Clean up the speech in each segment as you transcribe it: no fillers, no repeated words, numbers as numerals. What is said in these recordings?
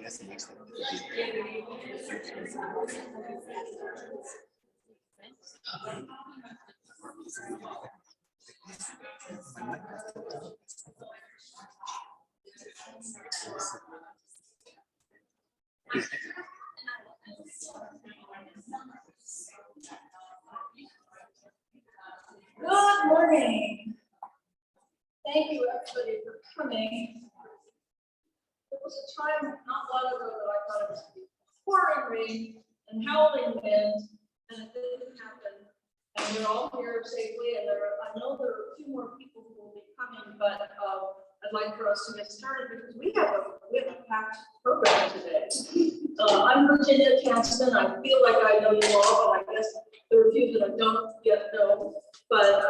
Good morning. Thank you everybody for coming. There was a time not long ago that I thought it was going to be pouring rain and howling wind, and it didn't happen. And we're all here safely, and I know there are a few more people who will be coming, but I'd like for us to get started because we have a packed program today. I'm Virginia Kanston. I feel like I know you all, but I guess there are a few that I don't yet know. But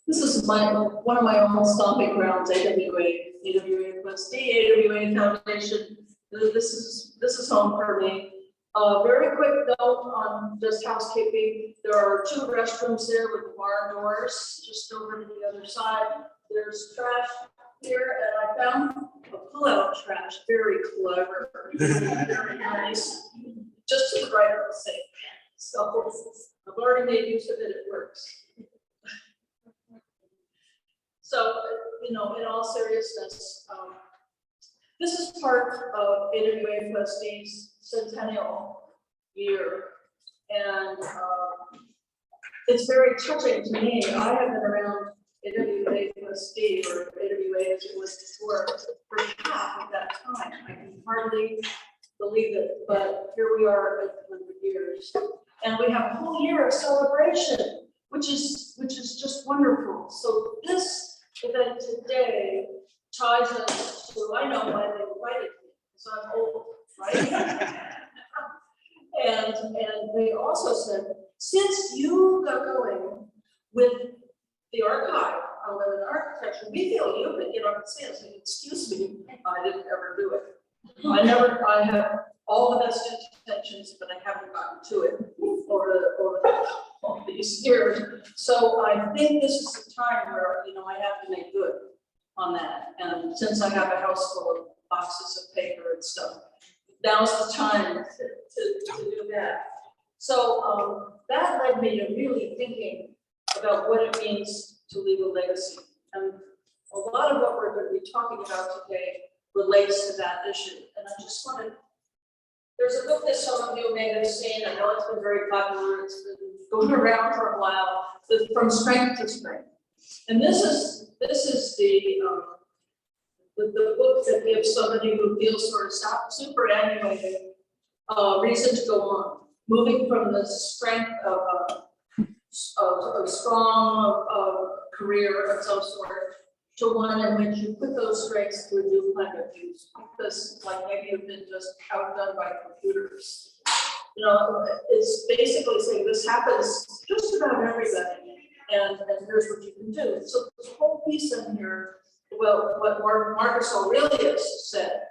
this is one of my own stomping grounds, AWA trustee, AWA Foundation. This is home for me. Very quick note on just housekeeping. There are 2 restrooms there with barn doors just over to the other side. There's trash here, and I found a pull-out trash. Very clever, very nice. Just to the right of the sink. So I've already made use of it. It works. So, in all seriousness, this is part of AWA Trustees' centennial year, and it's very touching to me. I have been around AWA Trustee, or AWA as it was before, for half of that time. I can hardly believe it, but here we are at 100 years, and we have a whole year of celebration, which is just wonderful. So this event today ties us to, I know why they invited me, because I'm old, right? and they also said, since you got going with the archive on women architecture, we feel you could get on the stand. So, excuse me, I didn't ever do it. I have all the best intentions, but I haven't gotten to it over all these years. So I think this is a time where, I have to make good on that. And since I have a house full of boxes of paper and stuff, now's the time to do that. So that led me to really thinking about what it means to leave a legacy. And a lot of what we're going to be talking about today relates to that issue. And I just wanted, there's a book that some of you may have seen. I know it's been very popular. It's been going around for a while. From Strength to Strength. And this is the book that gives somebody who feels sort of superannuated reason to go on, moving from the strength of a strong career of some sort to one in which you put those strengths to a new kind of use, because like maybe you've been just outdone by computers. It's basically saying this happens just about everybody, and here's what you can do. So this whole piece in here, well, what Marcus Aurelius said,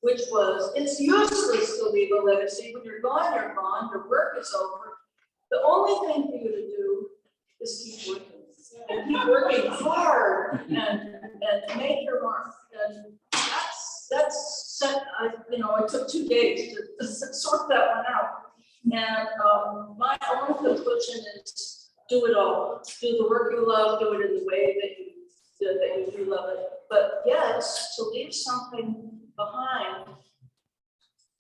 which was, it's useless to leave a legacy. When you're gone, your work is over. The only thing for you to do is keep working. And keep working hard and make your mark. And that's set. It took 2 days to sort that one out. And my own conclusion is do it all. Do the work you love. Do it in the way that you do love it. But yes, to leave something behind,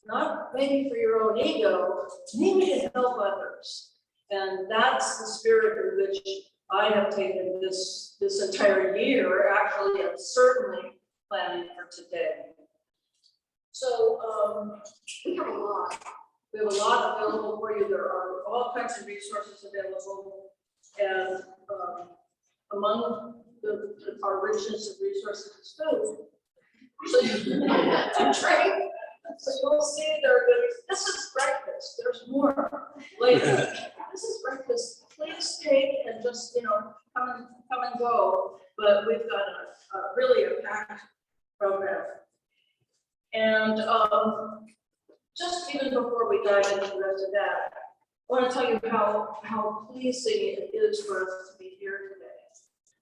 not maybe for your own ego, maybe to help others. And that's the spirit in which I have taken this entire year, actually, and certainly planning for today. So we have a lot. We have a lot available for you. There are all kinds of resources available, and among our richness of resources is food. So you trade. So you'll see this is breakfast. There's more later. This is breakfast. Please take and just come and go. But we've got really a packed program. And just even before we dive into the rest of that, I want to tell you how pleasing it is for us to be here today.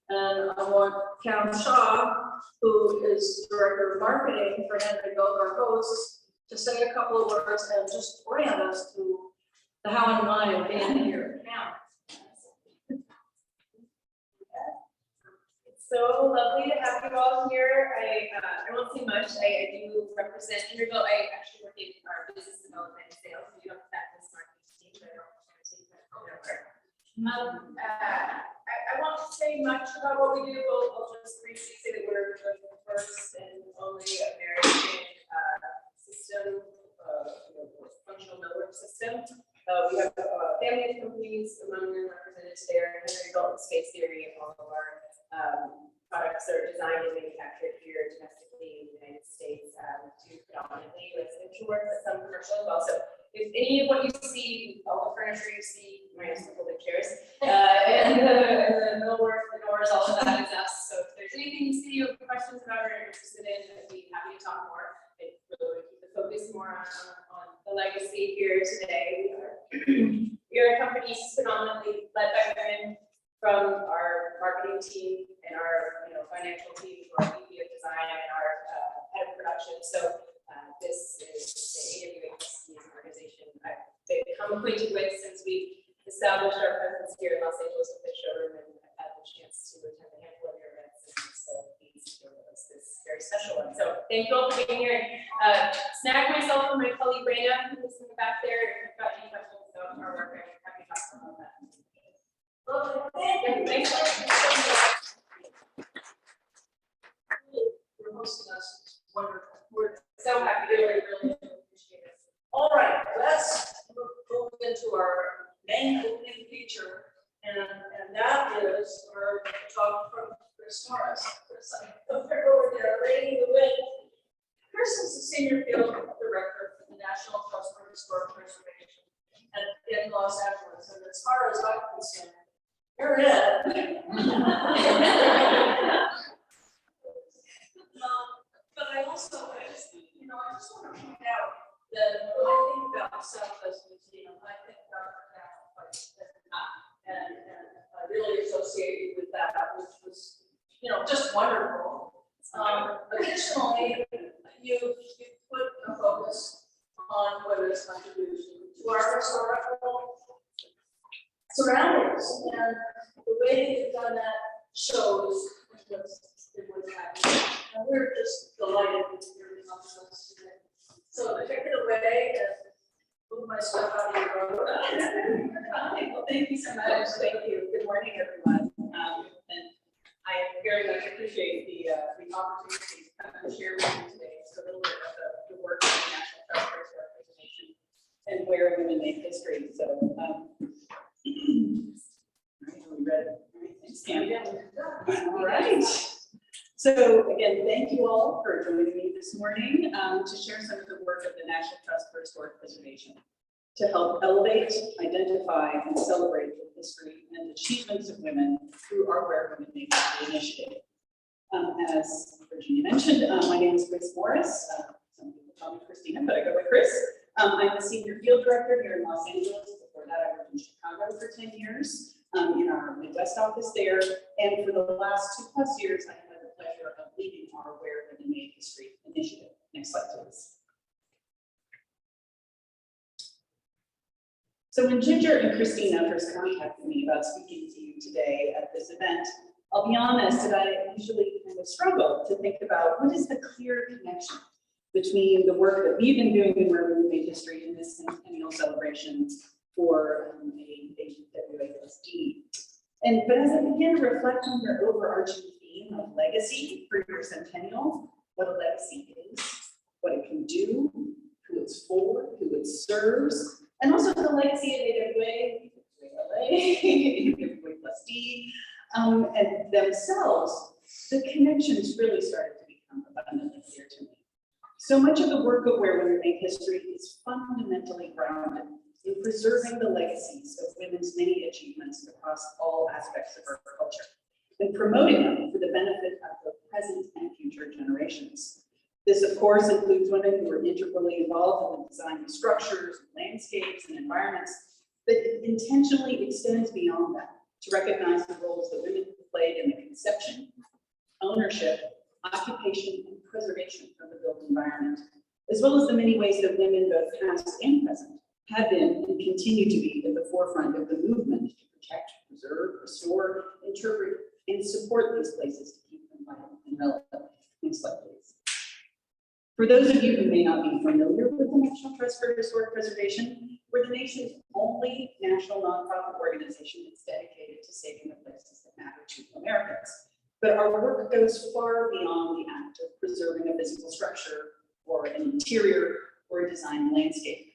And I want Count Shaw who is Director of Marketing for Henry Goes, to say a couple of words and just orient us to the how and why of being here now. It's so lovely to have you all here. I won't say much. I do represent Interville. I actually work in our business development and sales. We don't have this marketing team, but I don't take that over. I won't say much about what we do. I'll just briefly say that we're the first and only American system, functional network system. We have family of companies among them represented there. Henry Dalton Space Theory. All of our products are designed and manufactured here domestically in the United States. Do predominantly residential work, but some commercial as well. So if any of what you see, all the furniture you see, minus the folding chairs, and the millwork, the doors, all of that is us. So if there's anything you see you have questions about or interested in, I'd be happy to talk more. I really want to keep the focus more on the legacy here today. We are a company predominantly led by women, from our marketing team and our financial team, our VP of design and our head of production. So this is the AWA organization I've become acquainted with since we established our presence here in Los Angeles with the showroom, and I've had the chance to attend a handful of your events, and so pleased to host this very special one. So thank you all for being here. Snag myself and my colleague Raina, who's in the back there. If you've got any questions about our work, I'm happy to talk about that. Well, thanks. You're hosting us. Wonderful. We're So happy, really appreciate it. all right. Let's move into our main opening feature, and that is our talk from Chris Morris. Chris, over there, rating the wind. Chris is the senior field director for the National Trust for Historic Preservation in Los Angeles, and as far as I'm concerned, you're it. But I also, I just want to point out that when I think about Southwest Museum, I think about the national place, and I really associate with that, which was, just wonderful. Additionally, you put a focus on women's contribution to our historical surroundings, and the way you've done that shows what's happening. And we're just delighted that you're with us today. So take it away and move my stuff out of your road. Well, thank you so much. Thank you. Good morning, everyone. And I very much appreciate the opportunity to share with you today just a little bit of the work of the National Trust for Historic Preservation and where women make history. So, are we ready? Thanks, Cam. All right. So again, thank you all for joining me this morning to share some of the work of the National Trust for Historic Preservation to help elevate, identify, and celebrate the history and achievements of women through our Where Women Make History initiative. As Virginia mentioned, my name is Chris Morris. Some people call me Christina, but I go by Chris. I'm the Senior Field Director here in Los Angeles. Before that, I worked in Chicago for 10 years in our Midwest office there. And for the last 2+ years, I have had the pleasure of leading our Where Women Make History initiative. Next slide, please. So when Ginger and Christina first contacted me about speaking to you today at this event, I'll be honest that I usually kind of struggle to think about what is the clear connection between the work that we've been doing in Where Women Make History in this centennial celebration for AWA. But as I began to reflect on your overarching theme of legacy for your centennial, what a legacy is, what it can do, who it's for, who it serves, and also the legacy of AWA plus D, and themselves, the connections really started to become abundantly clear to me. So much of the work of Where Women Make History is fundamentally grounded in preserving the legacies of women's many achievements across all aspects of our culture and promoting them for the benefit of the present and future generations. This, of course, includes women who are integrally involved in the design of structures, landscapes, and environments, but it intentionally extends beyond that to recognize the roles that women played in the conception, ownership, occupation, and preservation of the built environment, as well as the many ways that women, both past and present, have been and continue to be at the forefront of the movement to protect, preserve, restore, interpret, and support these places to keep them vital and relevant. Next slide, please. For those of you who may not be familiar with the National Trust for Historic Preservation, we're the nation's only national nonprofit organization that's dedicated to saving the places that matter to Americans. But our work goes far beyond the act of preserving a physical structure or an interior or a design landscape.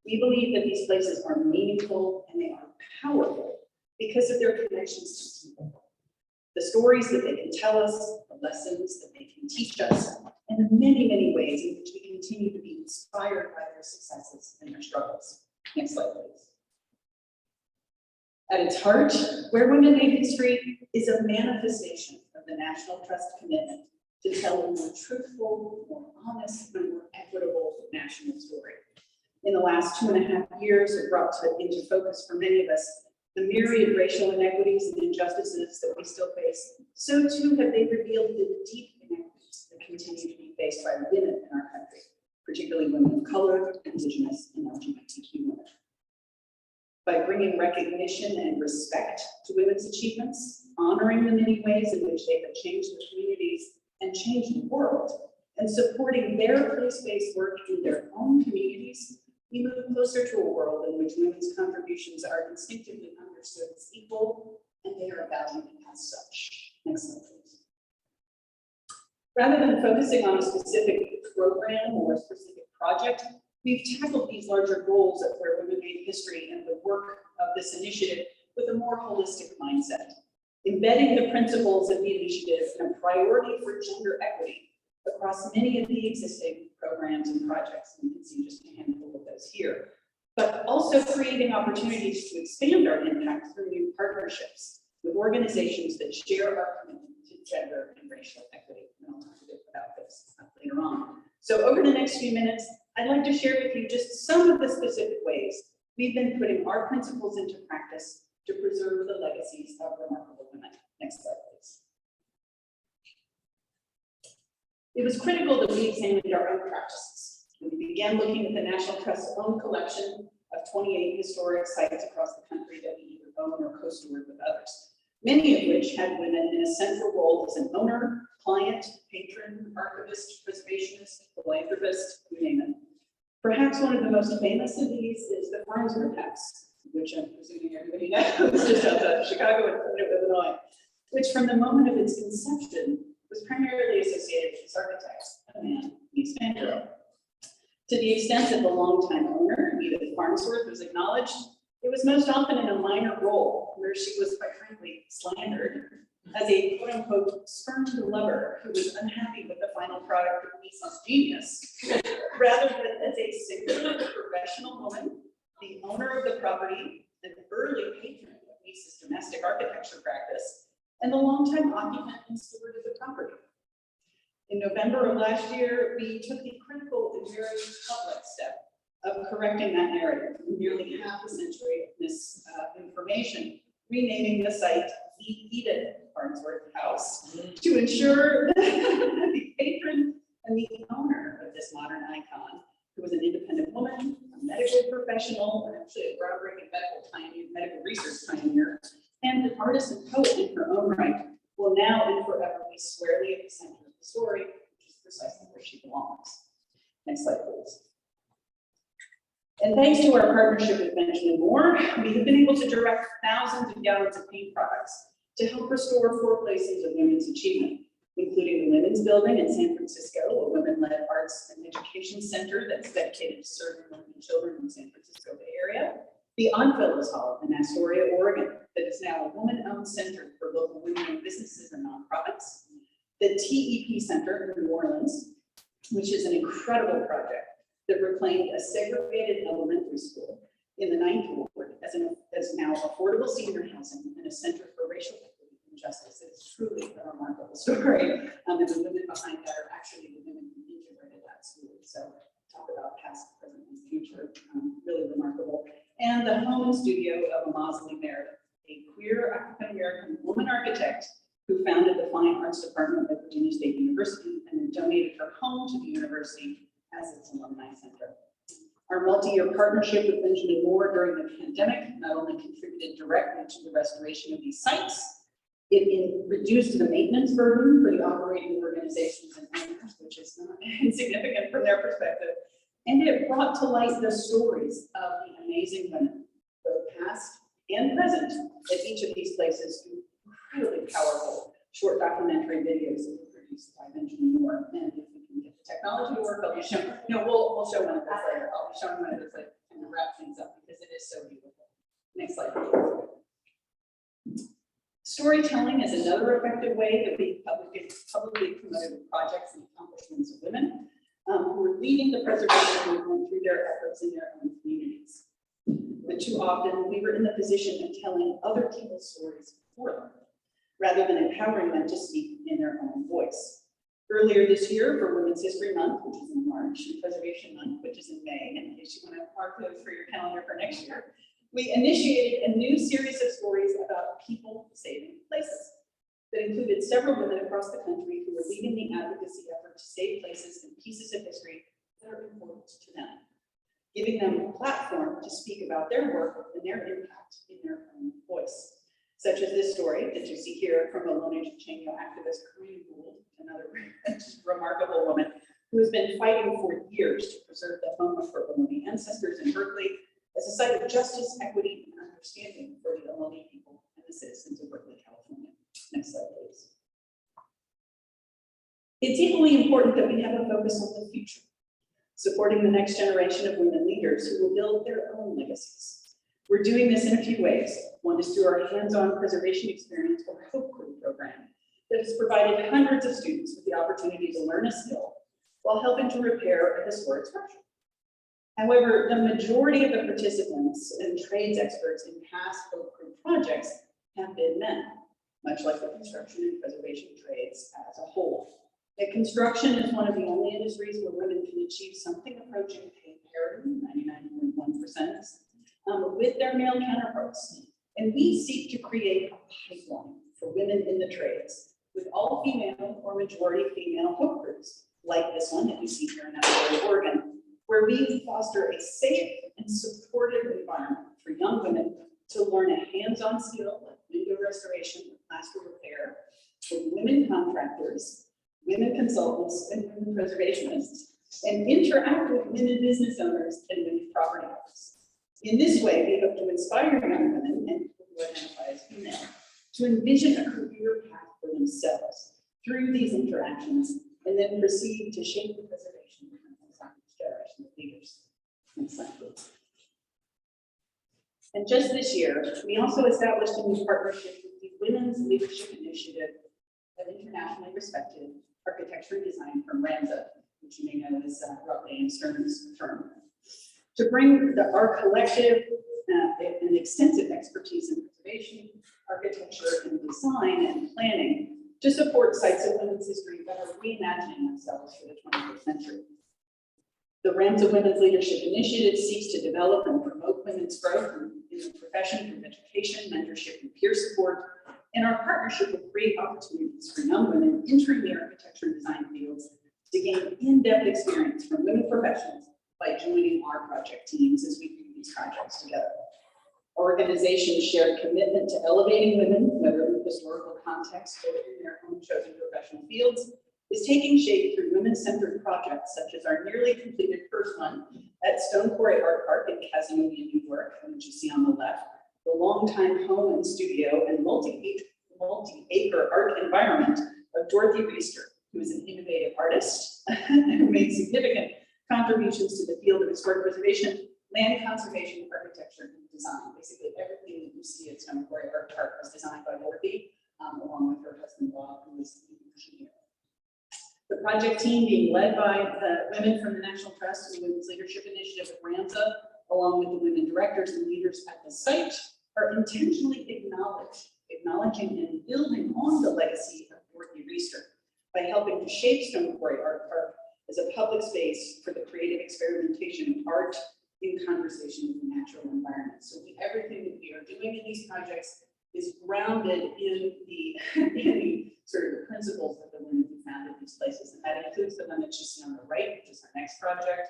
We believe that these places are meaningful and they are powerful because of their connections to people. The stories that they can tell us, the lessons that they can teach us, and the many, many ways in which we continue to be inspired by their successes and their struggles. Next slide, please. At its heart, Where Women Made History is a manifestation of the National Trust commitment to tell a more truthful, more honest, and more equitable national story. In the last 2.5 years, it brought into focus for many of us the myriad racial inequities and injustices that we still face. So too have they revealed the deep inequities that continue to be faced by women in our country, particularly women of color, Indigenous, and LGBTQ women. By bringing recognition and respect to women's achievements, honoring the many ways in which they have changed their communities and changed the world, and supporting their place-based work in their own communities, we move closer to a world in which women's contributions are instinctively understood as equal and they are valued as such. Next slide, please. Rather than focusing on a specific program or a specific project, we've tackled these larger goals of Where Women Made History and the work of this initiative with a more holistic mindset, embedding the principles of the initiative and a priority for gender equity across many of the existing programs and projects. And you can see just a handful of those here, but also creating opportunities to expand our impact through new partnerships with organizations that share our commitment to gender and racial equity. And I'll talk a bit about this later on. So over the next few minutes, I'd like to share with you just some of the specific ways we've been putting our principles into practice to preserve the legacies of remarkable women. Next slide, please. It was critical that we examined our own practices. We began looking at the National Trust's own collection of 28 historic sites across the country that we either own or co-steward with others, many of which had women in a central role as an owner, client, patron, archivist, preservationist, philanthropist, you name it. Perhaps one of the most famous of these is the Farnsworth House, which I'm presuming everybody knows, just outside of Chicago and Illinois, which from the moment of its conception was primarily associated with its architect, a man, East Vanderbilt. To the extent that the longtime owner, Edith Farnsworth, was acknowledged, it was most often in a minor role where she was, quite frankly, slandered as a quote-unquote spurned lover who was unhappy with the final product of Lisa's genius, rather than as a singular professional woman, the owner of the property, an early patron of Lisa's domestic architecture practice, and the longtime occupant and steward of the property. In November of last year, we took the critical and very public step of correcting that narrative from nearly half a century of misinformation, renaming the site the Edith Farnsworth House to ensure that the patron and the owner of this modern icon, who was an independent woman, a medical professional, and actually a groundbreaking medical research pioneer, and an artist and poet in her own right, will now and forever be squarely at the center of the story, which is precisely where she belongs. Next slide, please. And thanks to our partnership with Benjamin Moore, we have been able to direct thousands of gallons of paint products to help restore 4 places of women's achievement, including the Women's Building in San Francisco, a women-led arts and education center that's dedicated to serving women and children in the San Francisco Bay Area, the Oddfellows Hall in Astoria, Oregon, that is now a woman-owned center for local women-owned businesses and nonprofits, the TEP Center in New Orleans, which is an incredible project that reclaimed a segregated elementary school in the 9th Ward as now affordable senior housing and a center for racial equity and justice. It's truly a remarkable story. And the women behind that are actually the women who integrated that school. So talk about past, present, and future, really remarkable. And the home and studio of Mosley Meredith, a queer African-American woman architect who founded the Fine Arts Department at Virginia State University and then donated her home to the university as its alumni center. Our multi-year partnership with Benjamin Moore during the pandemic not only contributed directly to the restoration of these sites, it reduced the maintenance burden for the operating organizations and owners, which is not insignificant from their perspective, and it brought to light the stories of the amazing women, both past and present, at each of these places through incredibly powerful short documentary videos that were produced by Benjamin Moore. And if we can get the technology to work, I'll be showing, no, we'll show one of those later. I'll be showing one of those later and wrap things up because it is so beautiful. Next slide, please. Storytelling is another effective way that we publicly promoted projects and accomplishments of women who are leading the preservation movement through their efforts in their own communities. But too often, we were in the position of telling other people's stories for them, rather than empowering them to speak in their own voice. Earlier this year, for Women's History Month, which is in March, and Preservation Month, which is in May, in case you want to mark those for your calendar for next year, we initiated a new series of stories about people saving places that included several women across the country who were leading the advocacy effort to save places and pieces of history that are important to them, giving them a platform to speak about their work and their impact in their own voice. Such as this story that you see here from Ohlone Chochenyo activist Corinne Gould, another remarkable woman who has been fighting for years to preserve the home of her Ohlone ancestors in Berkeley as a site of justice, equity, and understanding for the Ohlone people and the citizens of Berkeley, California. Next slide, please. It's equally important that we have a focus on the future, supporting the next generation of women leaders who will build their own legacies. We're doing this in a few ways. One is through our hands-on preservation experience or Hope Crew program that has provided hundreds of students with the opportunity to learn a skill while helping to repair a historic structure. However, the majority of the participants and trades experts in past Hope Crew projects have been men, much like the construction and preservation trades as a whole. That construction is one of the only industries where women can achieve something approaching pay parity, 99.1%, with their male counterparts. And we seek to create a pipeline for women in the trades with all female or majority female Hope Crews, like this one that you see here in Astoria, Oregon, where we foster a safe and supportive environment for young women to learn a hands-on skill like window restoration or plaster repair with women contractors, women consultants, and women preservationists, and interact with women business owners and women property owners. In this way, we hope to inspire young women and people who identify as female to envision a career path for themselves through these interactions and then proceed to shape the preservation of the next generation of leaders. Next slide, please. And just this year, we also established a new partnership with the Women's Leadership Initiative of internationally respected architecture and design firm Ramza, which you may know is Rutley and Stern's firm, to bring our collective and extensive expertise in preservation, architecture, and design and planning to support sites of women's history that are reimagining themselves for the 21st century. The Ramza Women's Leadership Initiative seeks to develop and promote women's growth in the profession through education, mentorship, and peer support. And our partnership will create opportunities for young women entering the architecture and design fields to gain in-depth experience from women professionals by joining our project teams as we do these projects together. Organizations' shared commitment to elevating women, whether in historical context or in their own chosen professional fields, is taking shape through women-centered projects such as our nearly completed first one at Stone Quarry Art Park in Casanova, New York, which you see on the left, the longtime home and studio and multi-acre art environment of Dorothy Reister, who is an innovative artist who made significant contributions to the field of historic preservation, land conservation, architecture, and design. Basically, everything that you see at Stone Quarry Art Park was designed by Dorothy, along with her husband Bob, who was the engineer. The project team, being led by women from the National Trust and the Women's Leadership Initiative at Ramza, along with the women directors and leaders at the site, are intentionally acknowledging and building on the legacy of Dorothy Reister by helping to shape Stone Quarry Art Park as a public space for the creative experimentation of art in conversation with the natural environment. So everything that we are doing in these projects is grounded in the sort of the principles of the women who founded these places. And that includes the one that you see on the right, which is our next project,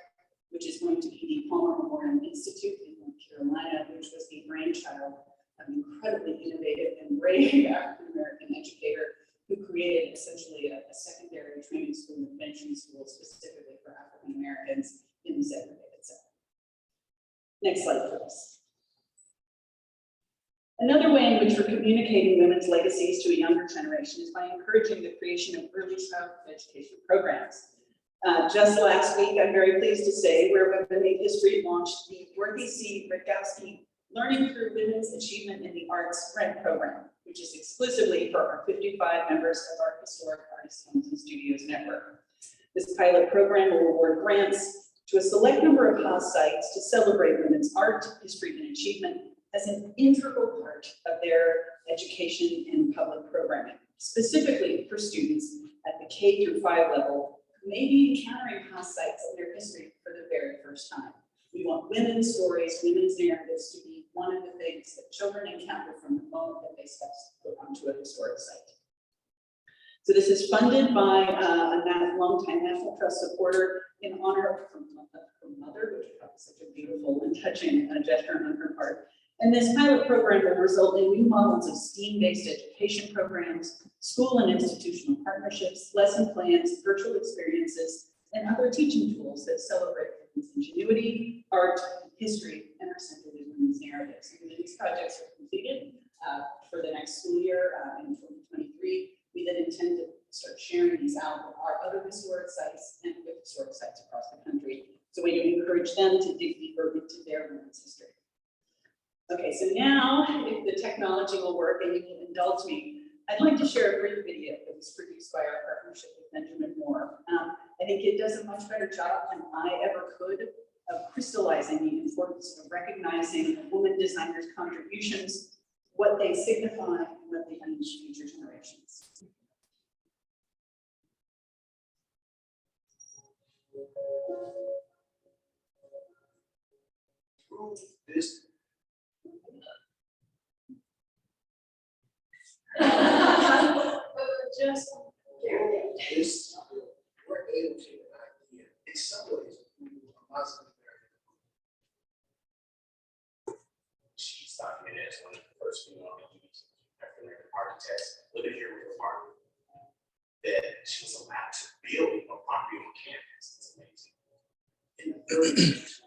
which is going to be the Palmer Memorial Institute in North Carolina, which was the brainchild of an incredibly innovative and brave African-American educator who created essentially a secondary training school and finishing school specifically for African-Americans in the segregated South. Next slide, please. Another way in which we're communicating women's legacies to a younger generation is by encouraging the creation of early childhood education programs. Just last week, I'm very pleased to say, Where Women Made History launched the Dorothy C. Rutkowski Learning Through Women's Achievement in the Arts grant program, which is exclusively for our 55 members of our Historic Artists Homes and Studios network. This pilot program will award grants to a select number of house sites to celebrate women's art, history, and achievement as an integral part of their education and public programming, specifically for students at the K through 5 level who may be encountering house sites in their history for the very first time. We want women's stories, women's narratives to be one of the things that children encounter from the moment that they step foot onto a historic site. So this is funded by a longtime National Trust supporter in honor of her mother, which is such a beautiful and touching gesture on her part. And this pilot program will result in new models of STEAM-based education programs, school and institutional partnerships, lesson plans, virtual experiences, and other teaching tools that celebrate women's ingenuity, art, history, and are centered in women's narratives. And when these projects are completed for the next school year in 2023, we then intend to start sharing these out with our other historic sites and with historic sites across the country. So we encourage them to dig deeper into their women's history. Okay, so now, if the technology will work and you will indulge me, I'd like to share a brief video that was produced by our partnership with Benjamin Moore. I think it does a much better job than I ever could of crystallizing the importance of recognizing a woman designer's contributions, what they signify, and what they mean to future generations. This Just this we're able to idea in some ways Muslim American. She started as one of the first female African American architects living here with her partner. That she was allowed to build a property on campus. It's amazing. In the 30s,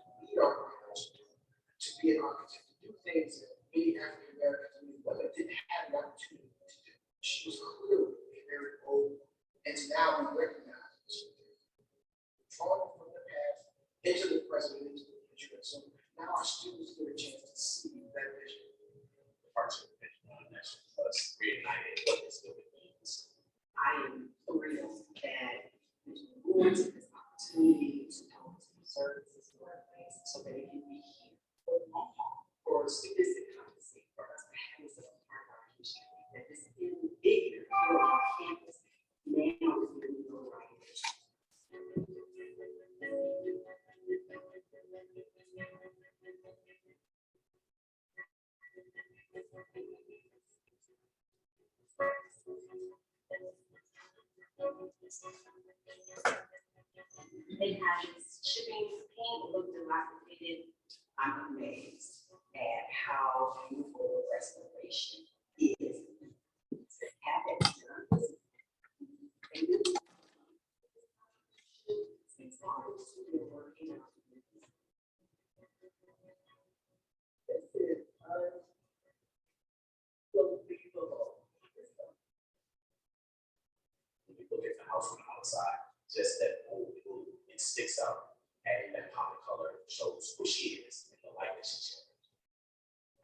to be an architect, to do things that many African American women didn't have the opportunity to do. She was clearly very old, and now we recognize this. Drawing from the past into the present, into the future. So now our students get a chance to see that vision. The parts of the vision on National Plus reignited what this really means. I am thrilled that there's more to this opportunity to talk to services to our place so that it can be here for students to come to see, for us to have this as a part of our history, that this is bigger here on campus now is when we go right here. It has shipping paint, look dilapidated. I'm amazed at how beautiful the restoration is. To have it done. It's hard to work it out. This is unbelievable. When you look at the house from the outside, just that old blue, it sticks out, adding that pop of color shows who she is and the light that she shares.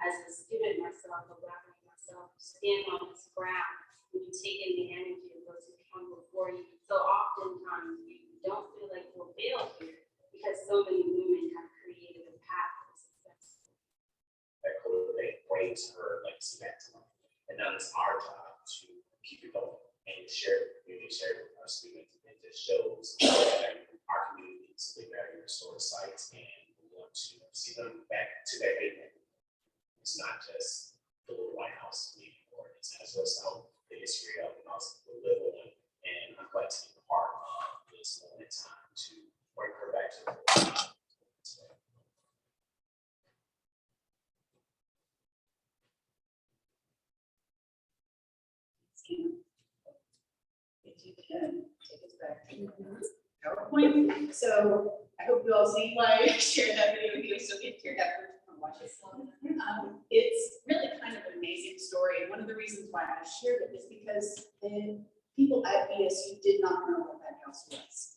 As a student myself, a black woman myself, stand on this ground, when you take in the energy of those who come before you. So oftentimes you don't feel like you're failed here because so many women have created a path of success. That cultivate brings her legacy back to life. And now it's our job to keep it going and share it with the community, share it with our students, and it just shows that our communities, they value historic sites and we want to see them back to that amen. It's not just the little White House meeting ordinance as well. So the history of it, and also the little one. And I'm glad to be part of this moment in time to bring her back to the board. If you can, take us back to PowerPoint. So I hope you all see why I shared that video with you, so get your effort and watch it. It's really kind of an amazing story. And one of the reasons why I shared it is because the people at ESU did not know what that house was.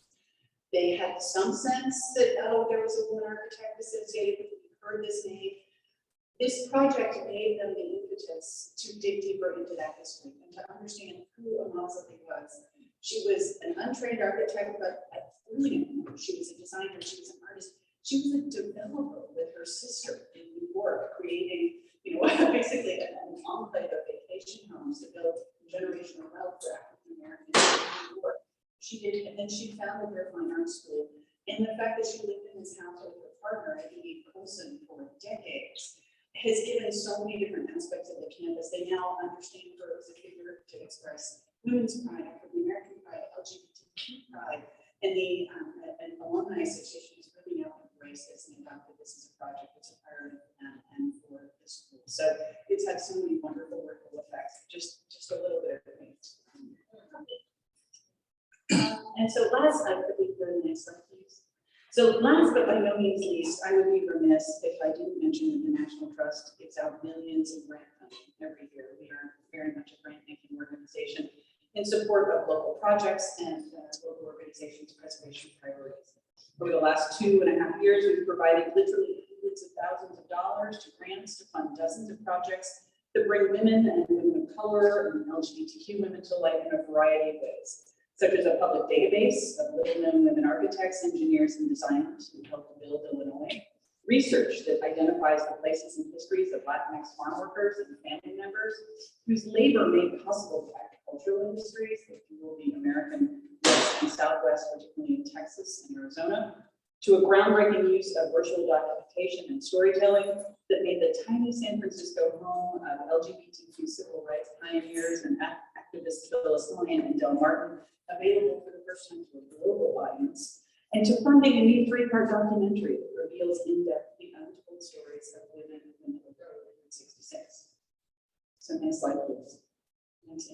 They had some sense that, oh, there was a woman architect associated with it, we heard this name. This project gave them the impetus to dig deeper into that history and to understand who Amazabi was. She was an untrained architect, but a brilliant one. She was a designer, she was an artist. She was a developer with her sister in New York, creating, basically an enclave of vacation homes to build generational wealth for African Americans in New York. She did, and then she founded their fine arts school. And the fact that she lived in this house with her partner, Edith Northman, for decades, has given so many different aspects of the campus. They now understand her as a figure to express women's pride, African American pride, LGBTQ pride, and the alumni association has really now embraced this and adopted this as a project that's a priority for them and for the school. So it's had so many wonderful ripple effects. Just a little bit of things. And so last, could we go to the next slide, please? So last but by no means least, I would be remiss if I didn't mention that the National Trust gives out millions of grant funding every year. We are very much a grant-making organization in support of local projects and local organizations' preservation priorities. Over the last 2.5 years, we've provided literally hundreds of thousands of dollars to grants to fund dozens of projects that bring women and women of color and LGBTQ women to light in a variety of ways, such as a public database of little-known women architects, engineers, and designers who helped build Illinois, research that identifies the places and histories of Latinx farm workers and family members whose labor made possible the agricultural industries that fuel the American West and Southwest, particularly in Texas and Arizona, to a groundbreaking use of virtual documentation and storytelling that made the tiny San Francisco home of LGBTQ civil rights pioneers and activists Phyllis Lyon and Del Martin available for the first time to a global audience, and to funding a new 3-part documentary that reveals in depth the untold stories of women in the road in 1966. So next slide, please. Next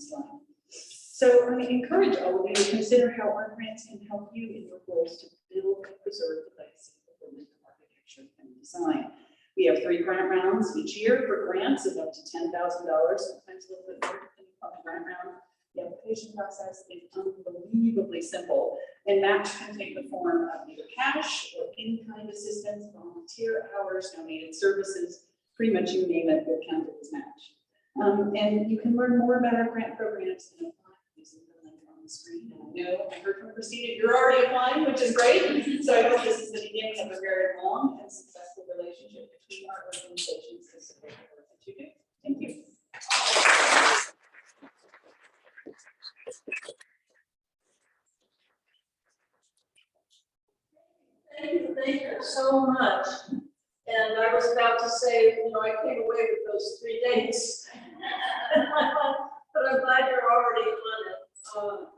slide. So I encourage all of you to consider how our grants can help you in your goals to build and preserve the legacy of women in architecture and design. We have 3 grant rounds each year for grants of up to $10,000, sometimes a little bit more depending on the grant round. The application process is unbelievably simple, and match can take the form of either cash or in-kind assistance, volunteer hours, donated services, pretty much you name it will count as match. And you can learn more about our grant programs and apply using the link on the screen. And I know I heard from Christina, you're already applying, which is great. So I hope this is the beginning of a very long and successful relationship between our organizations to support the work that you do. Thank you. Thank you so much. And I was about to say, I came away with those 3 dates. But I'm glad you're already on it.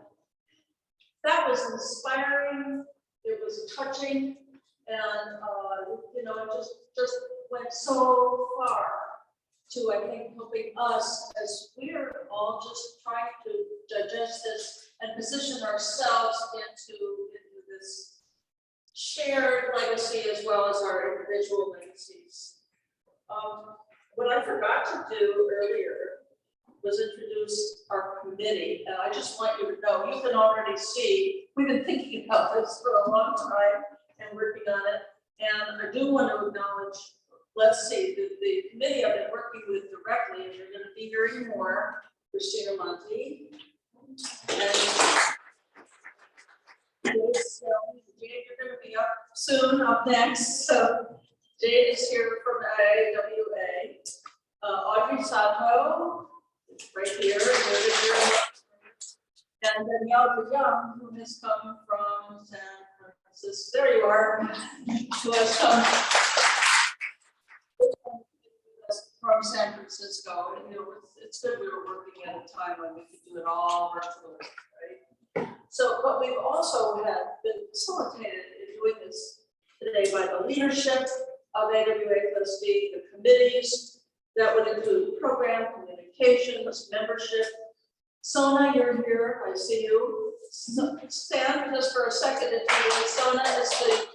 That was inspiring. It was touching. And, it just went so far to, I think, helping us as we're all just trying to digest this and position ourselves into this shared legacy as well as our individual legacies. What I forgot to do earlier was introduce our committee, and I just want you to know, you can already see, we've been thinking about this for a long time and working on it, and I do want to acknowledge, let's see, the committee I've been working with directly, and you're going to be hearing more, Christina Monti, and Jade, you're going to be up soon, up next. So Jade is here from AWA. Audrey Sato, right here. And Danielle Young, who has come from San Francisco. There you are. Who has come from from San Francisco. And, you know, it's good we were working at a time when we could do it all virtually, right? So, but we've also been facilitated in doing this today by the leadership of AWA FSD, the committees that would include program communications, membership. Sona, you're here, I see you. Stand just for a second if you would. Sona is the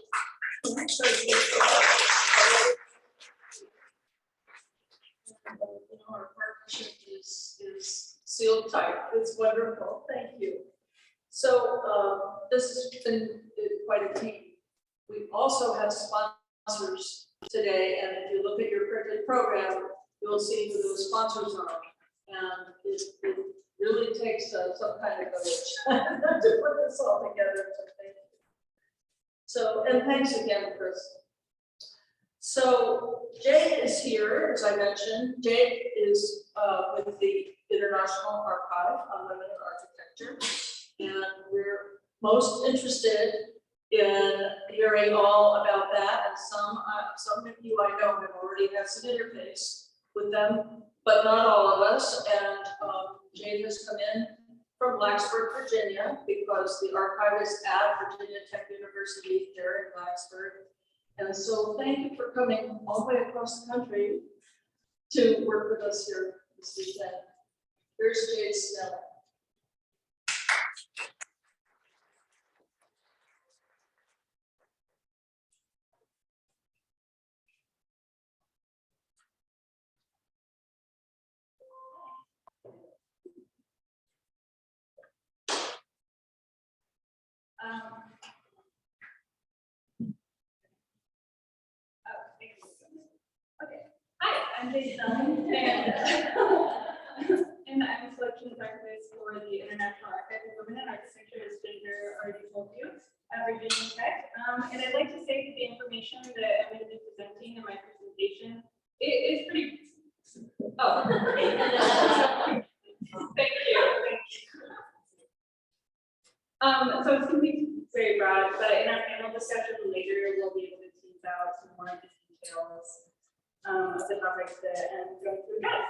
our partnership is sealed tight. It's wonderful. Thank you. So this has been quite a team. We also have sponsors today, and if you look at your curriculum program, you'll see who those sponsors are. And it really takes some kind of village to put this all together. So thank you. So, and thanks again, Chris. So Jade is here, as I mentioned. Jade is with the International Archive on Women in Architecture, and we're most interested in hearing all about that. And some of you I know have already had some interface with them, but not all of us. And Jade has come in from Blacksburg, Virginia, because the archive is at Virginia Tech University there in Blacksburg. And so thank you for coming all the way across the country to work with us here this weekend. Here's Jade Snell. I'm Jade Snell, and I'm a selections archivist for the International Archive of Women in Architecture, as Ginger already told you, at Virginia Tech. And I'd like to say that the information that I'm going to be presenting in my presentation is pretty. Oh, thank you. Thank you. So it's going to be very broad, but in our panel discussion later, we'll be able to tease out some more of the details of the topics that I'm going to address.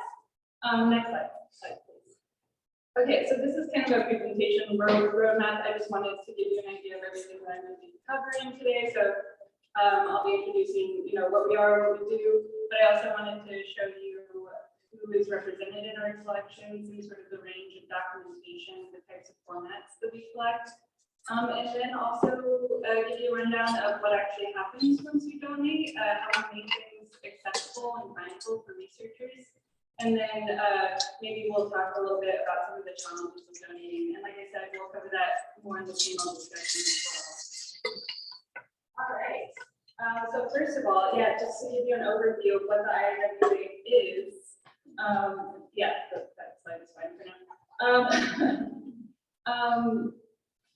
Next slide, please. Okay, so this is kind of a presentation roadmap. I just wanted to give you an idea of everything that I'm going to be covering today. So I'll be introducing, what we are, what we do, but I also wanted to show you who is represented in our collections and sort of the range of documentation, the types of formats that we collect. And then also give you a rundown of what actually happens once we donate, how we make things accessible and findable for researchers. And then maybe we'll talk a little bit about some of the challenges of donating. And like I said, we'll cover that more in the panel discussion as well. All right. So first of all, just to give you an overview of what the IAWA is. That slide is fine for now.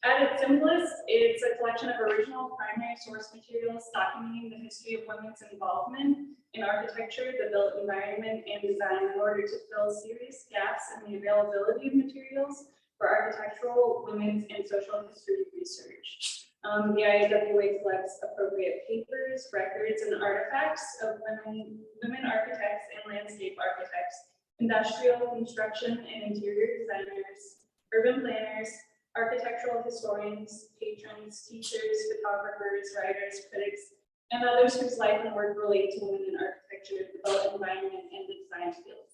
At its simplest, it's a collection of original primary source materials documenting the history of women's involvement in architecture, the built environment, and design in order to fill serious gaps in the availability of materials for architectural, women's, and social history research. The IAWA collects appropriate papers, records, and artifacts of women architects and landscape architects, industrial, construction, and interior designers, urban planners, architectural historians, patrons, teachers, photographers, writers, critics, and others whose life and work relate to women in architecture, the built environment, and the design fields.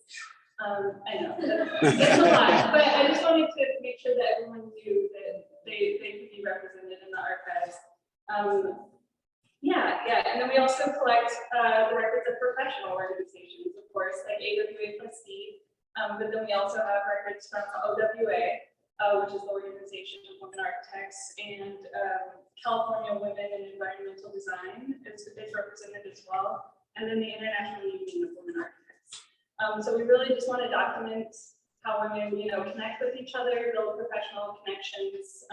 I know, that's a lot, but I just wanted to make sure that everyone knew that they could be represented in the archives. And then we also collect the records of professional organizations, of course, like AWA FSD, but then we also have records from OWA, which is the Organization of Women Architects, and California Women in Environmental Design is represented as well, and then the International Union of Women Architects. So we really just want to document how women, connect with each other, build professional connections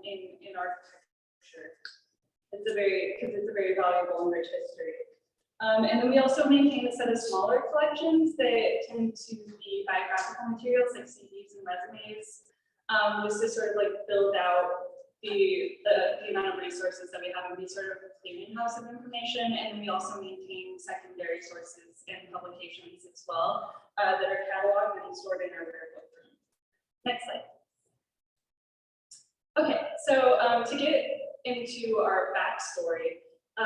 in architecture. It's a very valuable and rich history. And then we also maintain a set of smaller collections that tend to be biographical materials like CVs and resumes. Just to sort of like build out the amount of resources that we have and be sort of clearinghouse of information, and we also maintain secondary sources and publications as well that are cataloged and stored in our rare book room. Next slide. Okay, so to get into our backstory,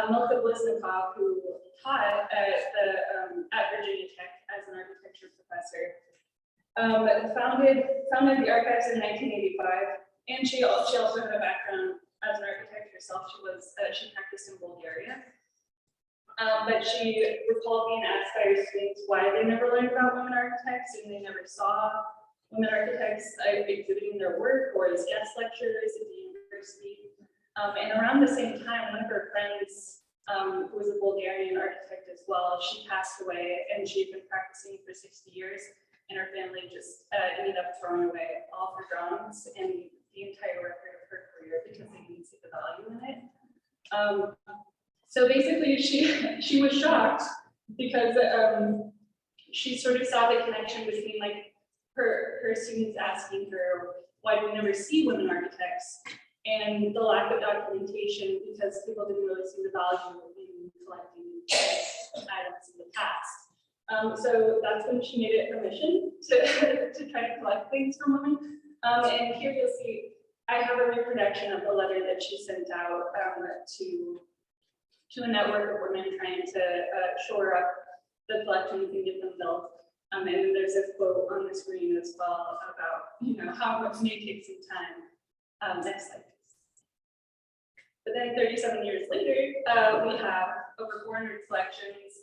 Milka Bliznikov, who taught at Virginia Tech as an architecture professor, founded the archives in 1985, and she also had a background as an architect herself. She practiced in Bulgaria, but she recalled being asked by her students why they never learned about women architects and they never saw women architects exhibiting their work or as guest lecturers at the university. And around the same time, one of her friends, who was a Bulgarian architect as well, she passed away, and she had been practicing for 60 years, and her family just ended up throwing away all her drawings and the entire record of her career because they didn't see the value in it. So basically, she was shocked because she sort of saw the connection between like her students asking her, why do we never see women architects? And the lack of documentation because people didn't really see the value in collecting items in the past. So that's when she made it her mission to try to collect things from women. And here you'll see, I have a reproduction of the letter that she sent out to a network of women trying to shore up the collections and get them built. And then there's a quote on the screen as well about, how much may take some time. Next slide. But then 37 years later, we have over 400 collections,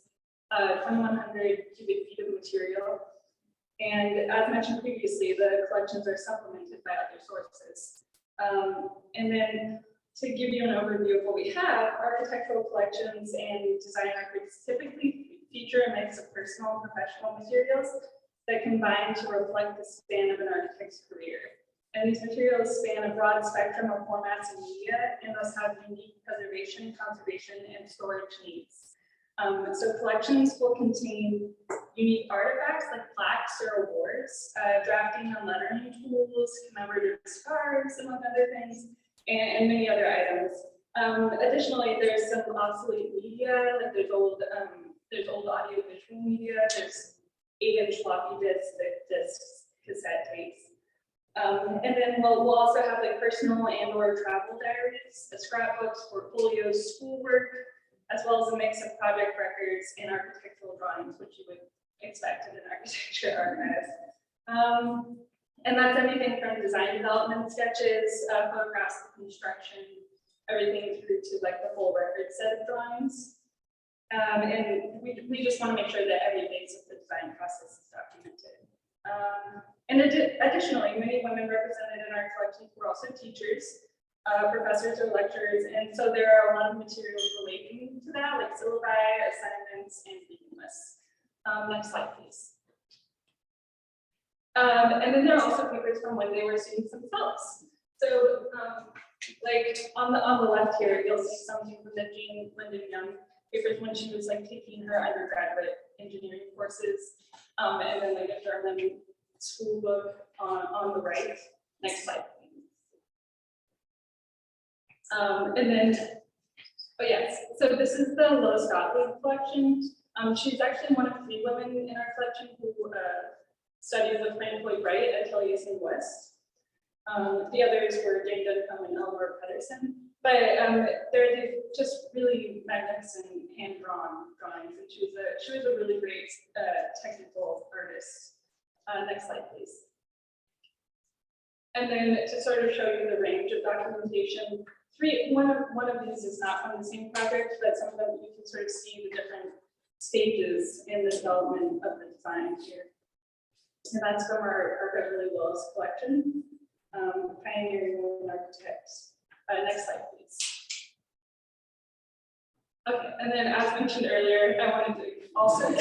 2,100 cubic feet of material. And as mentioned previously, the collections are supplemented by other sources. And then to give you an overview of what we have, architectural collections and design records typically feature a mix of personal and professional materials that combine to reflect the span of an architect's career. And these materials span a broad spectrum of formats and media and thus have unique preservation, conservation, and storage needs. So collections will contain unique artifacts like plaques or awards, drafting and lettering tools, commemorative scarves, among other things, and many other items. Additionally, there's some obsolete media, like there's old audio-visual media, there's 8-inch floppy disks, cassette tapes. And then we'll also have like personal and/or travel diaries, scrapbooks, portfolios, schoolwork, as well as a mix of project records and architectural drawings, which you would expect in an architecture archive. And that's everything from design development sketches, photographs of construction, everything through to like the full record set of drawings. And we just want to make sure that every phase of the design process is documented. And additionally, many women represented in our collections were also teachers, professors or lecturers, and so there are a lot of materials relating to that, like syllabi, assignments, and reading lists. Next slide, please. And then there are also papers from when they were students themselves. So, like on the left here, you'll see something from the Jean Lyndon Young papers when she was like taking her undergraduate engineering courses, and then like a German school book on the right. Next slide, please. And then, oh yes, so this is the Lois Gottlieb collection. She's actually one of 3 women in our collection who studied with Frank Lloyd Wright at Taliesin West. The others were Jane Duncombe and Eleanor Pedersen, but they're just really magnificent hand-drawn drawings, and she was a really great technical artist. Next slide, please. And then to sort of show you the range of documentation, one of these is not from the same project, but some of them you can sort of see the different stages in the development of the design here. And that's from our Beverly Willis collection, Pioneering Women Architects. Next slide, please. Okay, and then as mentioned earlier, I wanted to also give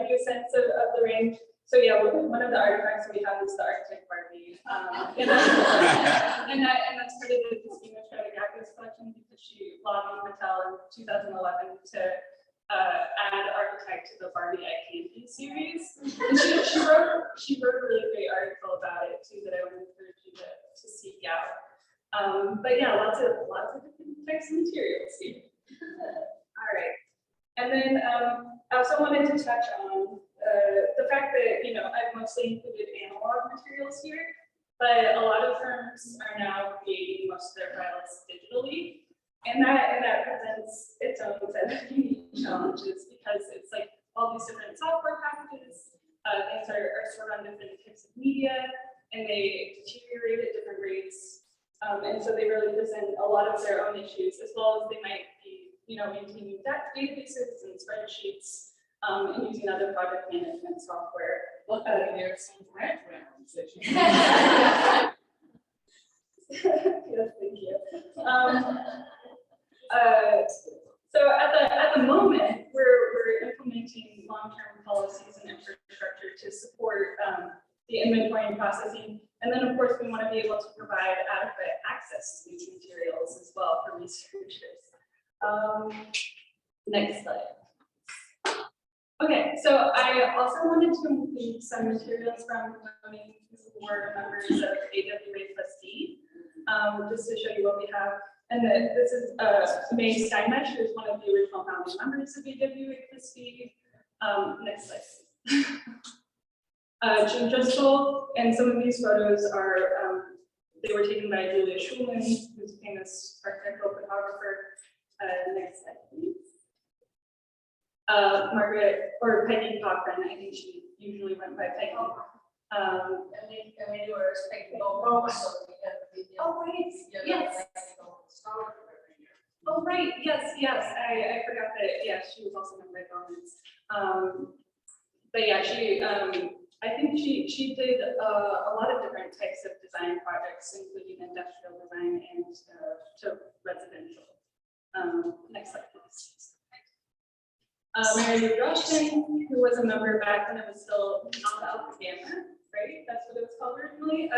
you a sense of the range. So yeah, one of the artifacts we have is the architect Barbie. And that's part of the Distinguished Artifacts collection because she lobbied Mattel in 2011 to add architect to the Barbie I Can't Be series. And she wrote a really great article about it too that I would encourage you to seek out. But yeah, lots of different types of materials here. All right. And then I also wanted to touch on the fact that, you know, I've mostly included analog materials here, but a lot of firms are now creating most of their files digitally. And that presents its own set of unique challenges because it's like all these different software packages, things are stored on different types of media, and they deteriorate at different rates. And so they really present a lot of their own issues, as well as they might be, you know, maintaining databases and spreadsheets, and using other project management software. Luckily, there are some backgrounds that you. Yes, thank you. So at the moment, we're implementing long-term policies and infrastructure to support the inventory and processing. And then, of course, we want to be able to provide adequate access to these materials as well for researchers. Next slide. Okay, so I also wanted to include some materials from who were members of AWA+D, just to show you what we have. And this is May Steinmetz, who is one of the original founding members of AWA+D. Next slide, please. Jim Driscoll, and some of these photos are, they were taken by Julia Schulman, who's a famous architectural photographer. Next slide, please. Margaret, or Peggy Cochran, I think she usually went by Peggy. And we were expecting also, we have the. Oh, right, yes. Oh, right, yes, I forgot that, yeah, she was also known by Bowman's. But yeah, she, I think she did a lot of different types of design projects, including industrial design and to residential. Next slide, please. Mary Rushton, who was a member back when it was still Alpha Gamma, right? That's what it was called originally.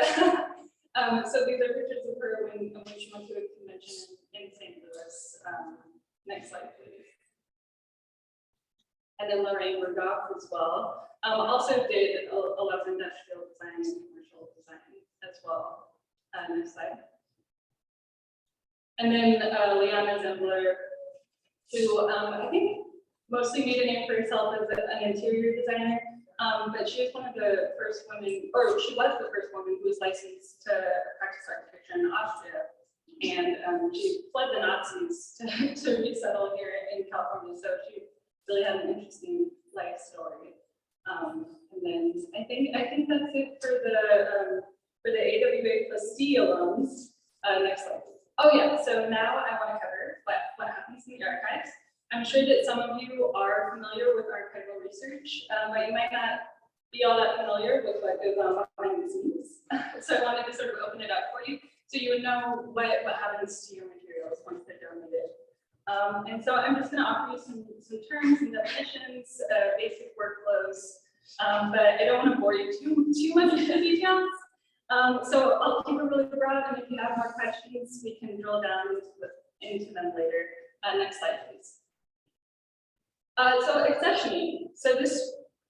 So these are pictures of her when she went to a convention in St. Louis. Next slide, please. And then Lorraine Berghoff as well. Also did a lot of industrial design and commercial design as well. Next slide. And then Liana Zembler, who I think mostly made a name for herself as an interior designer, but she was one of the first women, or she was the first woman who was licensed to practice architecture in Austria. And she fled the Nazis to resettle here in California, so she really had an interesting life story. And then I think that's it for the AWA+D alums. Next slide. Oh yeah, so now I want to cover what happens in the archives. I'm sure that some of you are familiar with archival research, but you might not be all that familiar with what goes on behind the scenes. So I wanted to sort of open it up for you, so you would know what happens to your materials once they're donated. And so I'm just going to offer you some terms and definitions, basic workflows, but I don't want to bore you too much with the details. So I'll keep it really broad, and if you have more questions, we can drill down into them later. Next slide, please. So accessioning. So this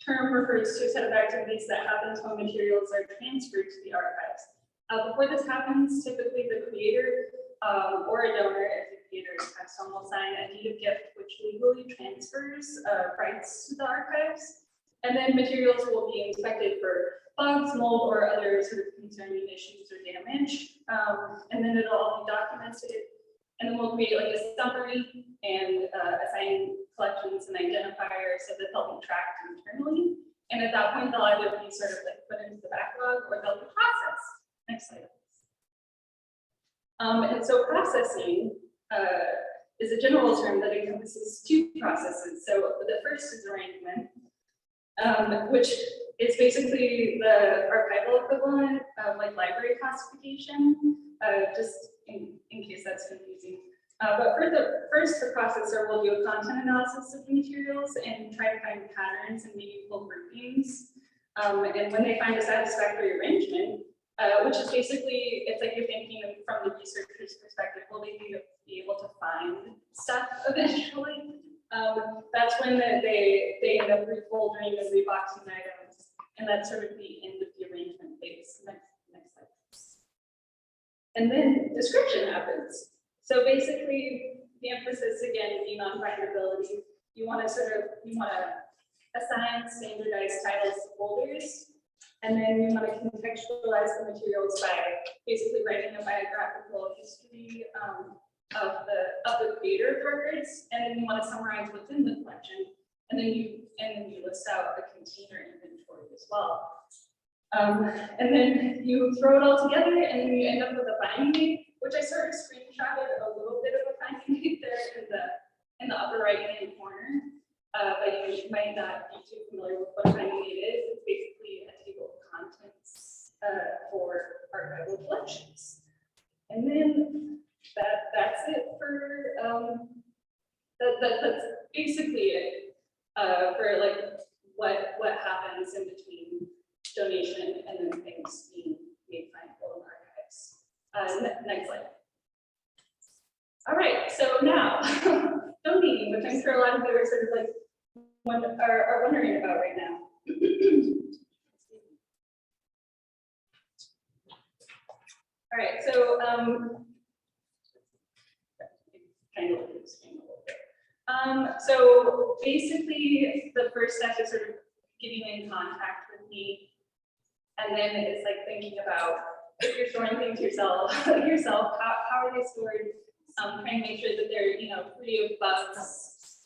term refers to a set of activities that happens when materials are transferred to the archives. Before this happens, typically the creator or a donor, if the creator is custom, will sign a deed of gift, which legally transfers rights to the archives. And then materials will be inspected for bugs, mold, or other sort of concerning issues or damage. And then it'll all be documented. And then we'll create like a summary and assign collections and identifiers so that they'll be tracked internally. And at that point, they'll either be sort of like put into the backlog or they'll be processed. Next slide. And so processing is a general term that encompasses two processes. So the first is arrangement, which is basically the archival equivalent of like library classification, just in case that's confusing. But first, the processor will do a content analysis of the materials and try to find patterns and meaningful groupings. And when they find a satisfactory arrangement, which is basically, it's like you're thinking from the researcher's perspective, will they be able to find stuff eventually? That's when they end up refoldering and reboxing items, and that's sort of the end of the arrangement phase. Next slide. And then description happens. So basically, the emphasis again being on findability, you want to assign standardized titles to folders, and then you want to contextualize the materials by basically writing a biographical history of the creator of records, and then you want to summarize what's in the collection, and then you list out a container inventory as well. And then you throw it all together, and then you end up with a finding aid, which I sort of screenshotted a little bit of a finding aid there in the upper right-hand corner. But you might not be too familiar with what a finding aid is. It's basically a table of contents for archival collections. And then that's it for that's basically it for like what happens in between donation and then things being made findable in archives. Next slide. All right, so now donating, which I'm sure a lot of you are sort of like are wondering about right now. All right, so kind of so basically the first step is sort of getting in contact with me, and then it's like thinking about if you're storing things yourself, how are they stored? Trying to make sure that they're free of bugs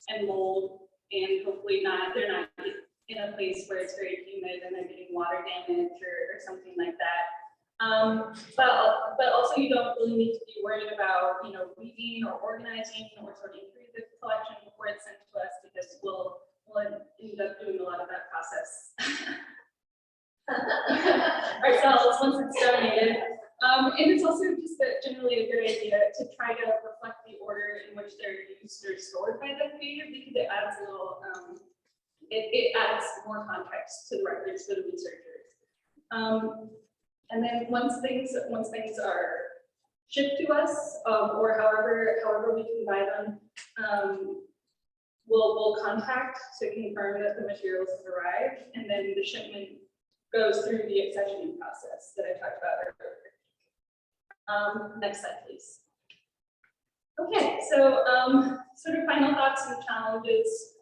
and mold, and hopefully they're not in a place where it's very humid and they're getting water damage or something like that. But also you don't really need to be worried about weeding or organizing or sorting through the collection before it's sent to us, because we'll end up doing a lot of that process ourselves once it's donated. And it's also just generally a good idea to try to reflect the order in which they're used or stored by the creator, because it adds a little, it adds more context to the records for the researchers. And then once things are shipped to us, or however we can buy them, we'll contact to confirm that the materials have arrived, and then the shipment goes through the accessioning process that I talked about earlier. Next slide, please. Okay, so sort of final thoughts and challenges.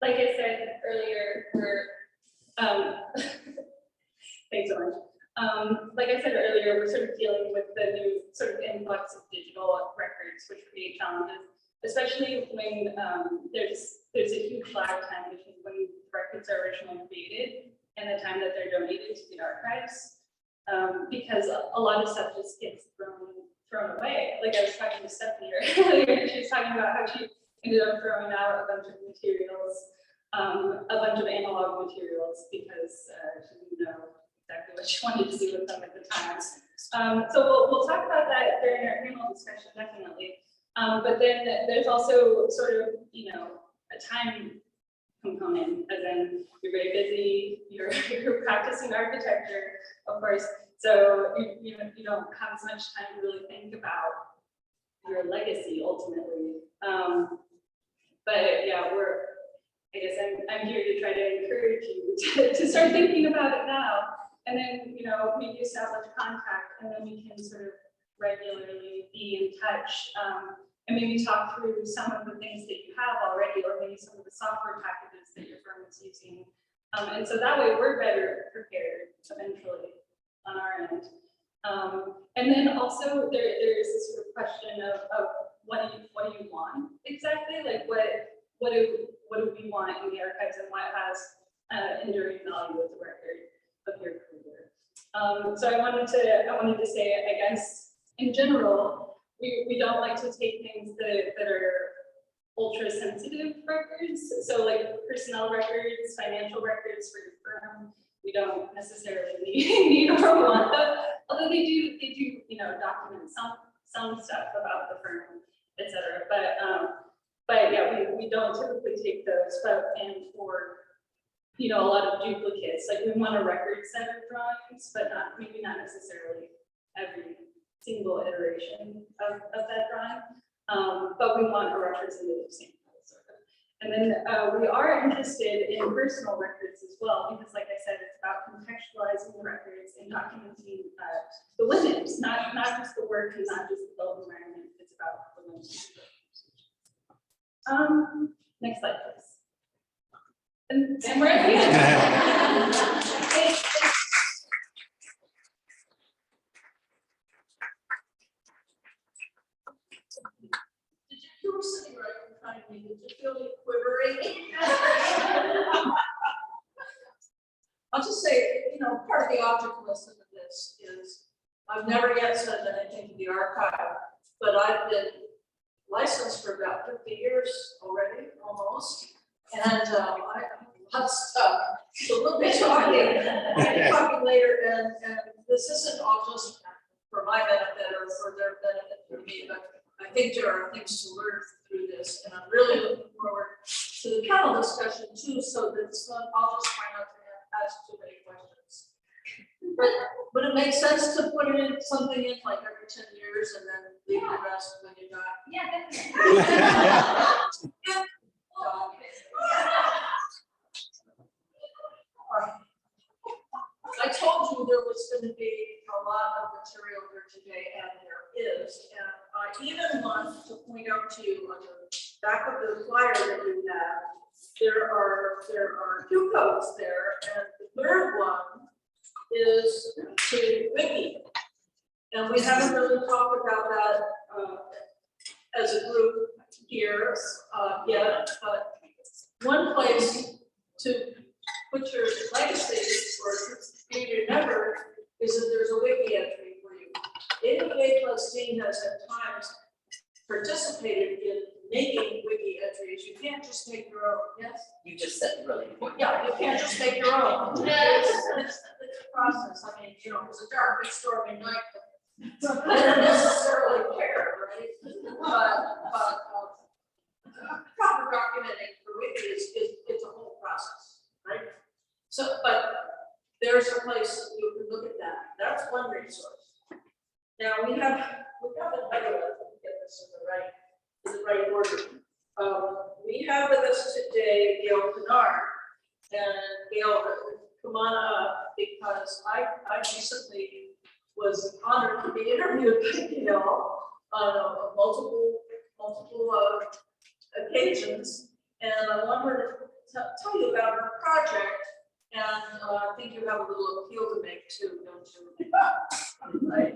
Like I said earlier, thanks so much. Like I said earlier, we're sort of dealing with the new sort of influx of digital records, which create challenges, especially when there's a huge lag time between when records are originally created and the time that they're donated to the archives. Because a lot of stuff just gets thrown away. Like I was talking to Stephanie earlier, she was talking about how she ended up throwing out a bunch of materials, a bunch of analog materials, because she didn't know exactly what she wanted to do with them at the time. So we'll talk about that during our panel discussion, definitely. But then there's also sort of, a time component, as in you're very busy, you're practicing architecture, of course, so you don't have as much time to really think about your legacy ultimately. But yeah, I guess I'm here to try to encourage you to start thinking about it now, and then maybe establish contact, and then we can sort of regularly be in touch. And maybe talk through some of the things that you have already, or maybe some of the software packages that your firm is using. And so that way we're better prepared eventually on our end. And then also there is this sort of question of what do you want exactly? Like what do we want in the archives, and what has enduring value with the record of your career? So I wanted to say, I guess, in general, we don't like to take things that are ultra sensitive records. So like personnel records, financial records for your firm, we don't necessarily need or want them. Although they do document some stuff about the firm, etc. But yeah, we don't typically take those. And for a lot of duplicates, like we want a record set of drawings, but maybe not necessarily every single iteration of that drawing, but we want a representative sample, sort of. And then we are interested in personal records as well, because like I said, it's about contextualizing the records and documenting the women, not just the work and not just the built environment, it's about the women. Next slide, please. And we're at the end. You were sitting right behind me, did you feel me quivering? I'll just say, you know, part of the object lesson of this is, I've never yet said anything to the archive, but I've been licensed for about 50 years already, almost. And I have lots of stuff, so we'll be talking later, and this isn't all just for my benefit or for their benefit for me, but I think there are things to learn through this, and I'm really looking forward to the panel discussion too, so that it's not, I'll just try not to ask too many questions. But would it make sense to put it in something in like every 10 years and then leave the rest when you die? Yeah, definitely. I told you there was going to be a lot of material here today, and there is. And I even want to point out to you on the back of the flyer that you have, there are two codes there, and the third one is to Wiki. And we haven't really talked about that as a group here yet, but one place to put your legacies or be remembered is that there's a wiki entry for you. AWA Trustee has at times participated in making wiki entries. You can't just make your own, yes? You just said really important. Yeah, you can't just make your own. It's a process. I mean, you know, it was a dark and stormy night. I don't necessarily care, right? But proper documenting for wiki it's a whole process, right? So, but there's a place you can look at that. That's one resource. Now we have another, let me get this in the right order. We have with us today Gail Kennard, and Gail, come on up, because I recently was honored to be interviewed by Gail on multiple occasions, and I want her to tell you about her project. And I think you have a little appeal to make too, don't you? Right?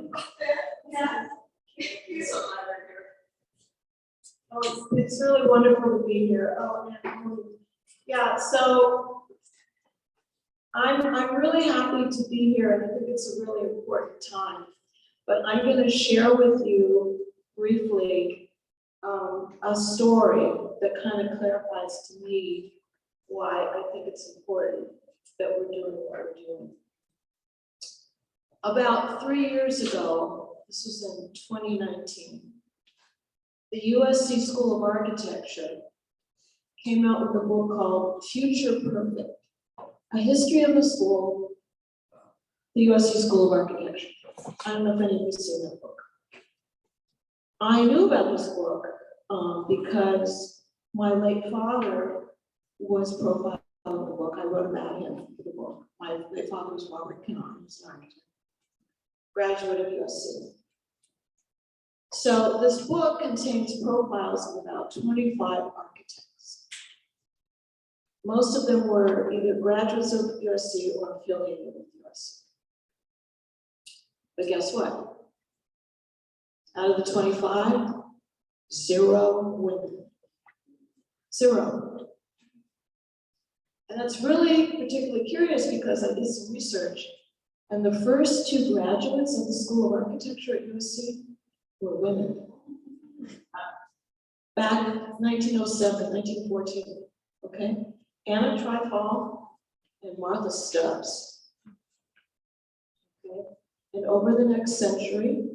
Yeah. So glad you're here. Oh, it's really wonderful to be here. Oh, yeah. So I'm really happy to be here, and I think it's a really important time. But I'm going to share with you briefly a story that kind of clarifies to me why I think it's important that we're doing what we're doing. About 3 years ago, this was in 2019, the USC School of Architecture came out with a book called Future Perfect, A History of the School, the USC School of Architecture. I don't know if any of you have seen that book. I knew about this book because my late father was profiled in the book. I wrote about him for the book. My late father was Robert Kennard, he was an architect, graduate of USC. So this book contains profiles of about 25 architects. Most of them were either graduates of USC or affiliated with USC. But guess what? Out of the 25, 0 women. 0. And that's really particularly curious because I did some research, and the first 2 graduates of the School of Architecture at USC were women. Back in 1907, 1914, okay? Anna Trifall and Martha Stubbs. Okay? And over the next century,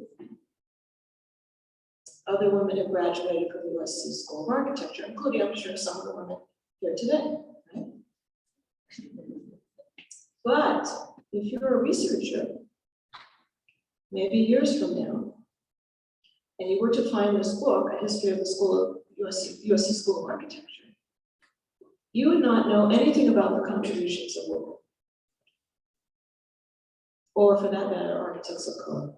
other women have graduated from the USC School of Architecture, including, I'm sure, some of the women here today. Right? But if you're a researcher, maybe years from now, and you were to find this book, A History of the USC School of Architecture, you would not know anything about the contributions of women. Or for that matter, architects of color.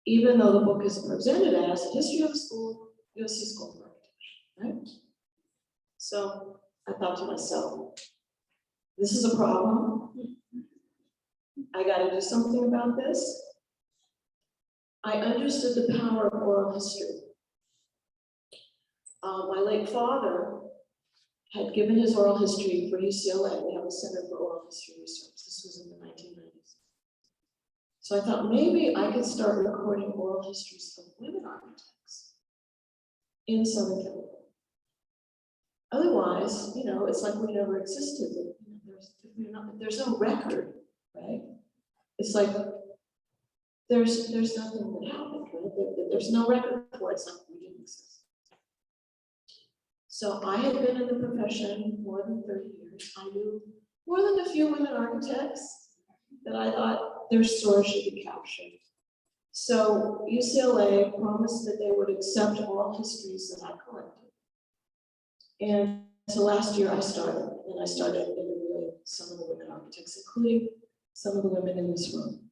Even though the book is presented as a history of school, USC School of Architecture, right? So I thought to myself, this is a problem. I gotta do something about this. I understood the power of oral history. My late father had given his oral history for UCLA. We have a Center for Oral History Research. This was in the 1990s. So I thought maybe I could start recording oral histories of women architects in Southern California. Otherwise, you know, it's like we never existed. There's no record, right? It's like there's nothing that happened, right? There's no record for it. It's like we didn't exist. So I had been in the profession more than 30 years. I knew more than a few women architects that I thought their story should be captured. So UCLA promised that they would accept oral histories that I collected. And so last year I started interviewing some of the women architects, including some of the women in this room.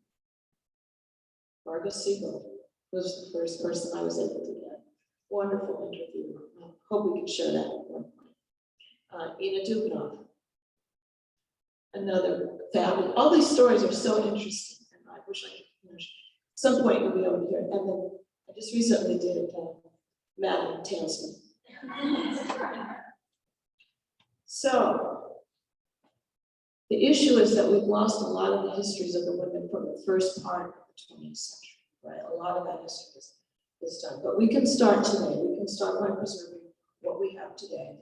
Margot Siegel was the first person I was able to get. Wonderful interview. I hope we can share that at one point. Ina Dubnov, another fabulous. All these stories are so interesting, and I wish I could, you know, at some point you'll be able to hear it. And then I just recently did Madeline Tailsman. So the issue is that we've lost a lot of the histories of the women from the first part of the 20th century, right? A lot of that history is done, but we can start today. We can start by preserving what we have today.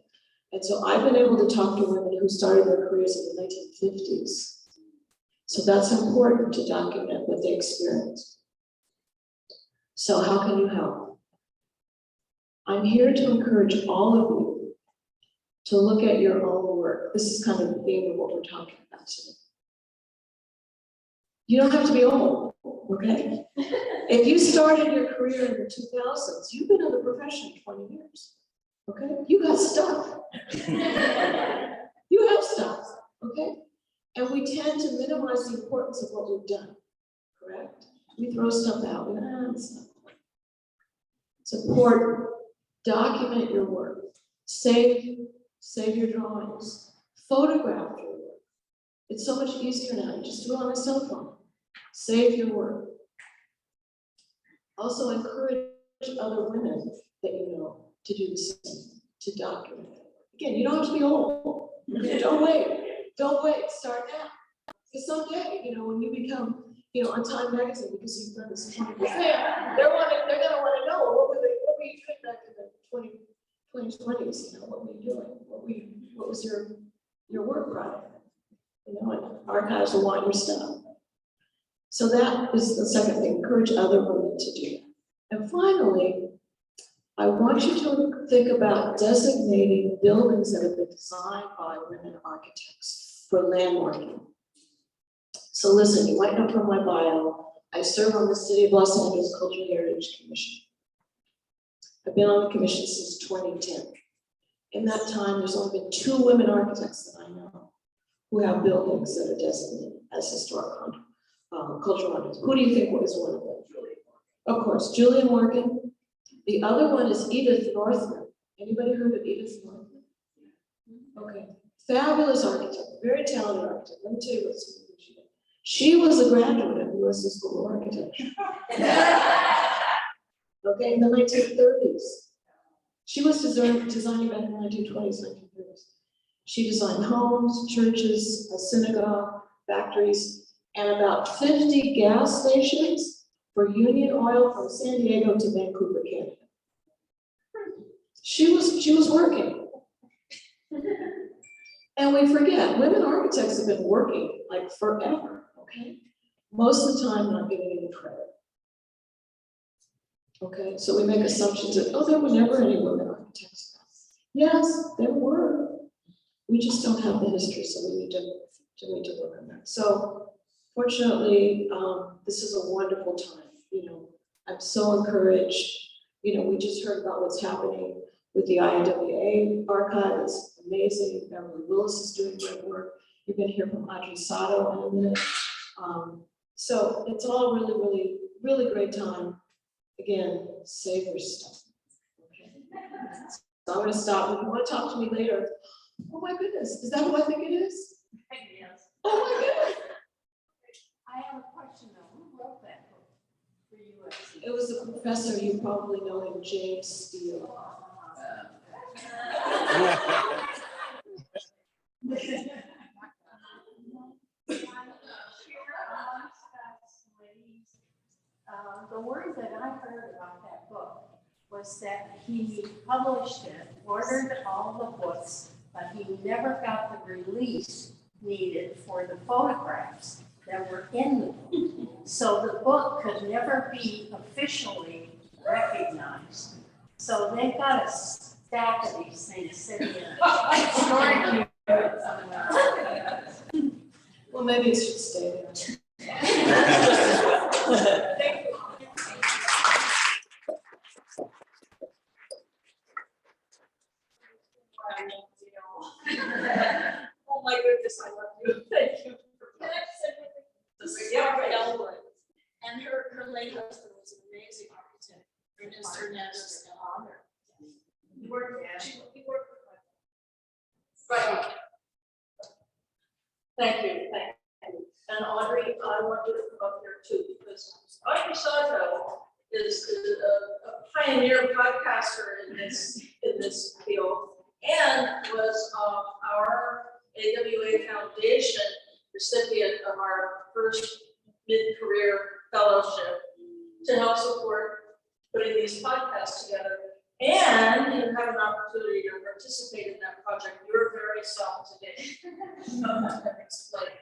And so I've been able to talk to women who started their careers in the 1950s. So that's important to document what they experienced. So how can you help? I'm here to encourage all of you to look at your own work. This is kind of the theme of what we're talking about today. You don't have to be old, okay? If you started your career in the 2000s, you've been in the profession 20 years, okay? You got stuff. You have stuff, okay? And we tend to minimize the importance of what we've done, correct? We throw stuff out, it's not important. It's important. Document your work. Save your drawings. Photograph your work. It's so much easier now. You just do it on a cell phone. Save your work. Also encourage other women that you know to do the same, to document it. Again, you don't have to be old. Don't wait. Don't wait. Start now. Because someday, you know, when you become, you know, on Time Magazine, because you've done this 20%, they're gonna want to know what were you doing back in the 2020s? You know, what were you doing? What was your work product? You know, and archives will want your stuff. So that is the second thing. Encourage other women to do that. And finally, I want you to think about designating buildings that have been designed by women architects for landmarking. So listen, you might know from my bio, I serve on the City of Los Angeles Cultural Heritage Commission. I've been on the commission since 2010. In that time, there's only been 2 women architects that I know who have buildings that are designated as historic cultural monuments. Who do you think was one of them? Of course, Julian Morgan. The other one is Edith Northman. Anybody heard of Edith Northman? Okay, fabulous architect, very talented architect. Let me tell you what she did. She was a graduate of USC School of Architecture. Okay, in the 1930s. She was designing back in the 1920s, 1930s. She designed homes, churches, a synagogue, factories, and about 50 gas stations for Union Oil from San Diego to Vancouver, Canada. She was working. And we forget, women architects have been working like forever, okay? Most of the time not getting any credit. Okay, so we make assumptions that, oh, there were never any women architects. Yes, there were. We just don't have the history, so we need to work on that. So fortunately, this is a wonderful time. You know, I'm so encouraged. You know, we just heard about what's happening with the IAWA Archive. It's amazing. Beverly Willis is doing great work. You're going to hear from Audrey Sato in a minute. So it's all really, really, really great time. Again, save your stuff. Okay. So I'm going to stop. If you want to talk to me later, oh my goodness, is that who I think it is? Yes. Oh my goodness. I have a question though, who wrote that book for USC? It was a professor you probably know named James Steele. The word that I heard about that book was that he published it, ordered all the books, but he never got the release needed for the photographs that were in the book. So the book could never be officially recognized. So they've got a stack of these things sitting in a storage unit somewhere. Well, maybe it should stay there. Oh my goodness, I love you. Thank you. And her late husband was an amazing architect. Ernest Hernandez. He worked with my. Right. Thank you. And Audrey, I want you to come up here too, because Audrey Sato is a pioneer podcaster in this field, and was our AWA Foundation recipient of our first mid-career fellowship to help support putting these podcasts together. And you have an opportunity to participate in that project. You're very self today. Explain.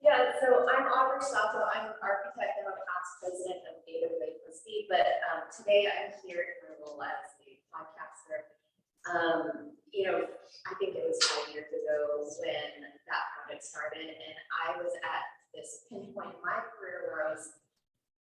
Yeah, so I'm Audrey Sato. I'm an architect and a past president of AWA Members, but today I'm here in my role as a podcaster. I think it was 5 years ago when that project started, and I was at this pinpoint in my career where I was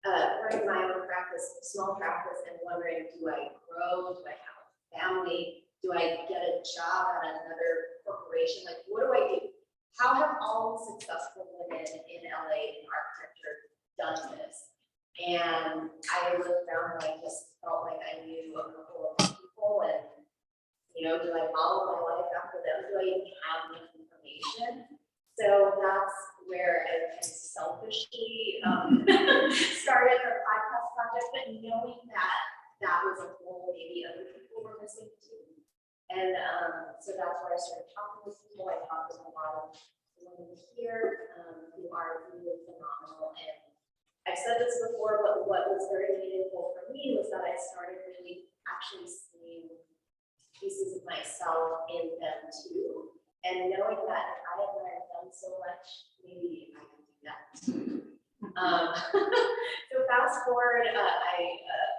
running my own practice, small practice, and wondering, do I grow? Do I have a family? Do I get a job at another corporation? Like, what do I do? How have all successful women in LA in architecture done this? And I looked around and I just felt like I knew a couple of people, and do I follow my life after them? Do I even have enough information? So that's where I kind of selfishly started our podcast project, but knowing that that was a hole maybe other people were missing too. And so that's where I started talking with people. I talked with a lot of women here who are really phenomenal. And I've said this before, but what was very meaningful for me was that I started really actually seeing pieces of myself in them too. And knowing that if I had done so much, maybe I could do that too. So fast forward, I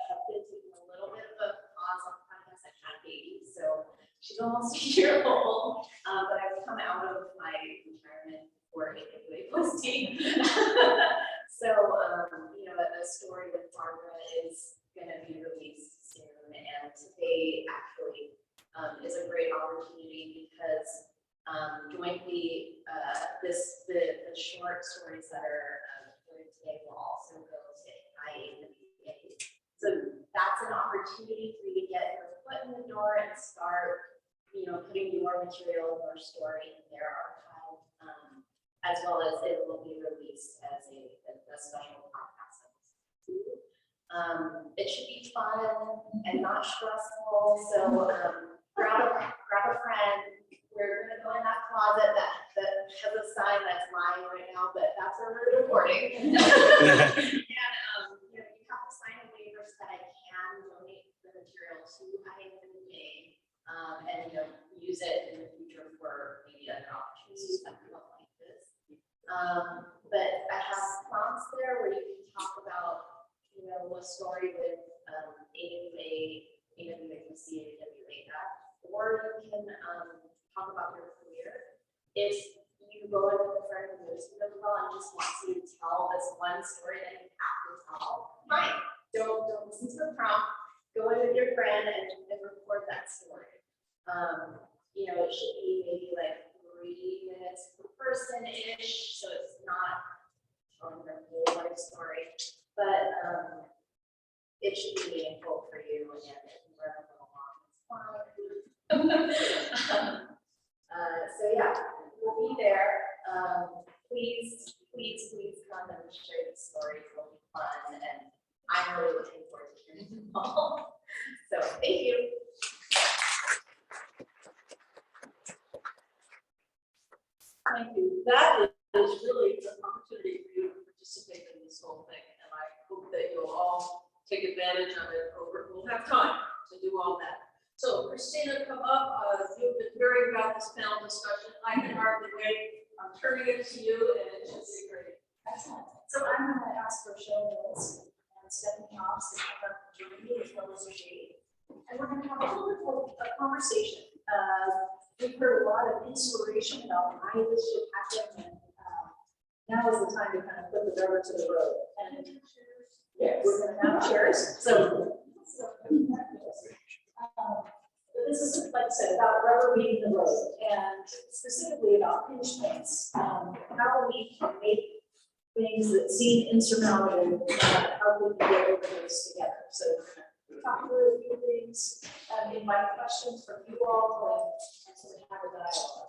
have been taking a little bit of a pause on podcasts. I've had babies, so she's almost a year old, but I've come out of my retirement for AWA posting. So, a story with Barbara is going to be released soon, and today actually is a great opportunity because jointly, the short stories that are heard today will also go to IAWA. So that's an opportunity for you to get your foot in the door and start, putting your material, your story in their archive, as well as it will be released as a special podcast. It should be fun and not stressful. So grab a friend. We're gonna go in that closet that has a sign that's mine right now, but that's where we're recording. And you have to sign a waiver so that I can donate the material to IAWA and use it in the future for maybe other opportunities that come up like this. But I have prompts there where you can talk about a story with AWA that, or you can talk about your career. If you go in with a friend who knows you really well and just wants you to tell this one story that you have to tell, fine. Don't listen to the prompt. Go in with your friend and record that story. You know, it should be maybe like 3 minutes per person-ish, so it's not telling their whole life story, but it should be meaningful for you, and if you run a little long, it's fine. So yeah, we'll be there. Please come and share these stories. It'll be fun, and I'm really looking forward to hearing them all. So thank you. Thank you. That is really an opportunity for you to participate in this whole thing, and I hope that you'll all take advantage of it we'll have time to do all that. So Christina, come up. You've been hearing about this panel discussion. I can hardly wait. I'm turning it to you, and it should be great. Excellent. So I'm going to ask for Cheryl Mills and Stephanie Hobbs to come up and join me as well as Jade. And we're going to have a little bit of a conversation. We've heard a lot of inspiration about why this should happen, and now is the time to kind of put the rubber to the road. And yeah, we're going to have chairs. So this is, like I said, about rubber meeting the road, and specifically about pinch points. How we can make things that seem insurmountable, how we can get over those together. So we're going to talk through a few things, invite questions from you all, and so we have a dialogue.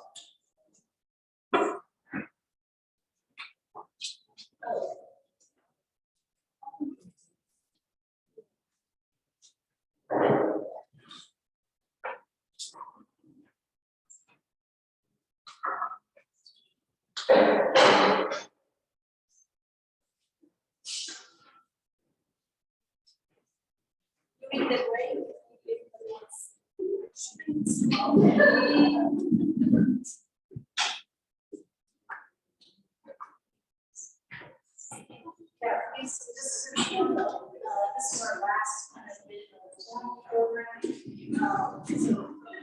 This is our last kind of bit of the program. So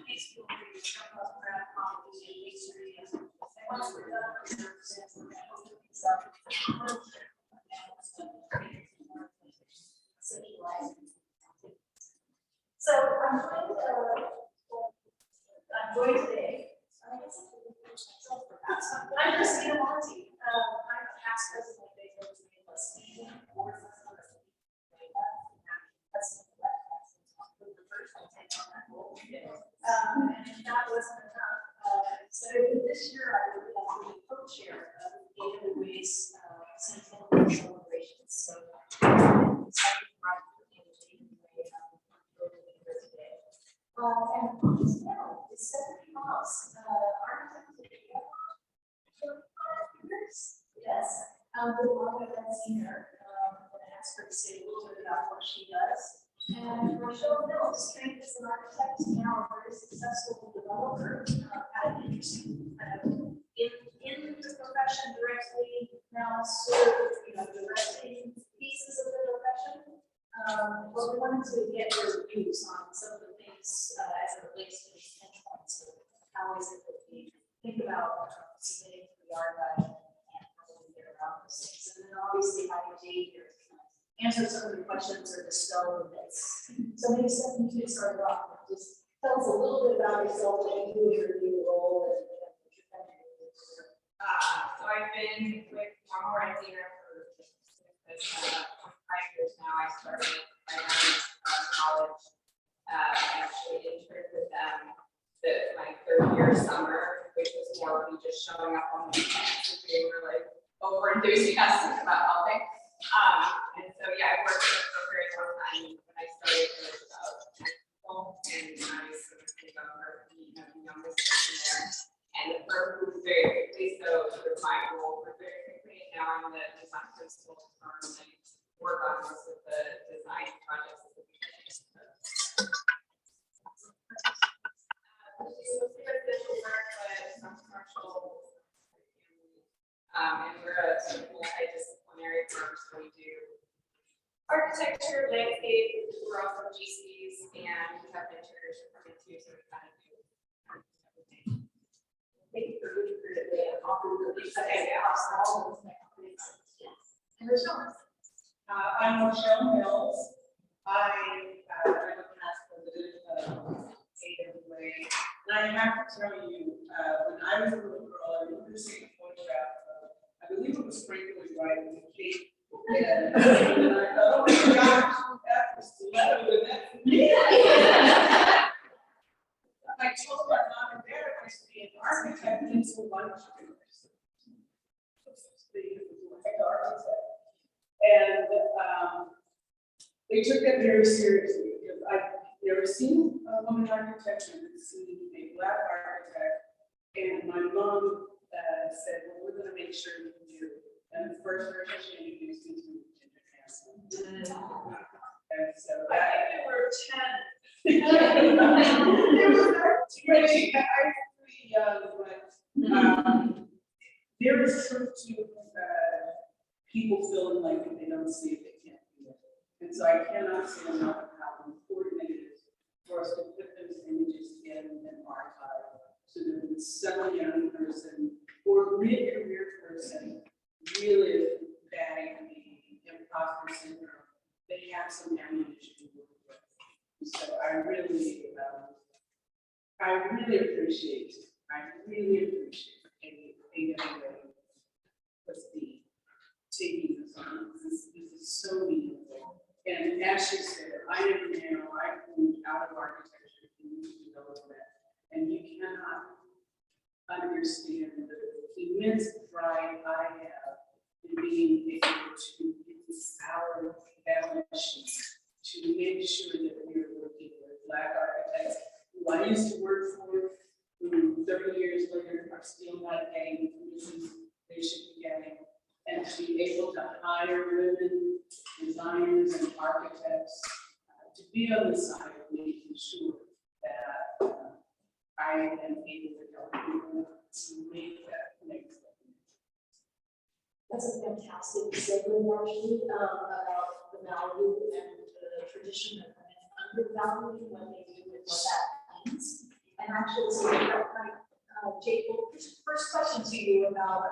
please feel free to jump up, grab coffee, and history. And once we're done, we're going to present some things up. So I'm joined today. I'm Christina Monty. I'm a past president of board and that wasn't enough. So this year I will be the co-chair of AWA's centennial celebrations. So and on this panel is Stephanie Hobbs, architect of years. Yes. We're welcome to see her. I'm going to ask her to say a little bit about what she does. And Cheryl Mills, trained as an architect, now a very successful developer at an interesting in the profession directly, now sort of directing pieces of the profession. But we wanted to get your views on some of the things as it relates to these pinch points. So how is it that we think about submitting to the archive? And then obviously having Jade here answer some of the questions or dispel the myths. So maybe Stephanie, you can start off. Just tell us a little bit about yourself, what you do in your new role, and what you're kind of doing. So I've been with Memorialize for 25 years now. I started right out of college. I actually interned with them my third year summer, which was more of me just showing up on the weekends. We were like over enthusiastic about helping. And so yeah, I worked there for a very long time. When I started, it was about and I was sort of the youngest person there. And the firm grew very quickly, so sort of my role grew very quickly. And now I'm the design principal of the firm and I work on most of the design projects that we do. Residential work, but some commercial. And we're a sort of multidisciplinary firm, so we do architecture, landscape, we're also GCs, and we have interiors department too, so we kind of do everything. Thank you for really creatively and awkwardly. Okay, all those things. And Rochelle. I'm Rochelle Mills. I looking at the AWA I have to tell you, when I was a little girl, I remember seeing a photograph of, I believe it was Franklin White with a cape. And I thought, oh my gosh, that was stiletto, and that's me. I told my mom and dad I used to be an architect, and so why don't you do this? Like architect. And they took that very seriously because I've never seen a woman architect, I've seen a Black architect. And my mom said, well, we're gonna make sure you do. And the first person she introduced me to Ginger Hansen. And so I think there were 10. there was too many. I was pretty young, but there is truth to people feeling like if they don't see it, they can't do it. And so I cannot say enough how important it is for us to put those images in an archive so that when some young person or mid-career person really batting the imposter syndrome, they have some ammunition to work with. So I really appreciate AWA trustee taking this on. This is so meaningful. And as she said, I moved out of architecture into development, and you cannot understand the immense pride I have in being able to use our balance sheet to make sure that we are working with Black architects who I used to work for, who 30 years later are still not getting the commissions they should be getting, and to be able to hire women, designers, and architects to be on the side of making sure that I am able to help people to make that next step. That's a fantastic segue, Marjorie, about the value and the tradition of undervaluing what they do and what that means. And actually, so Jake, well, first question to you about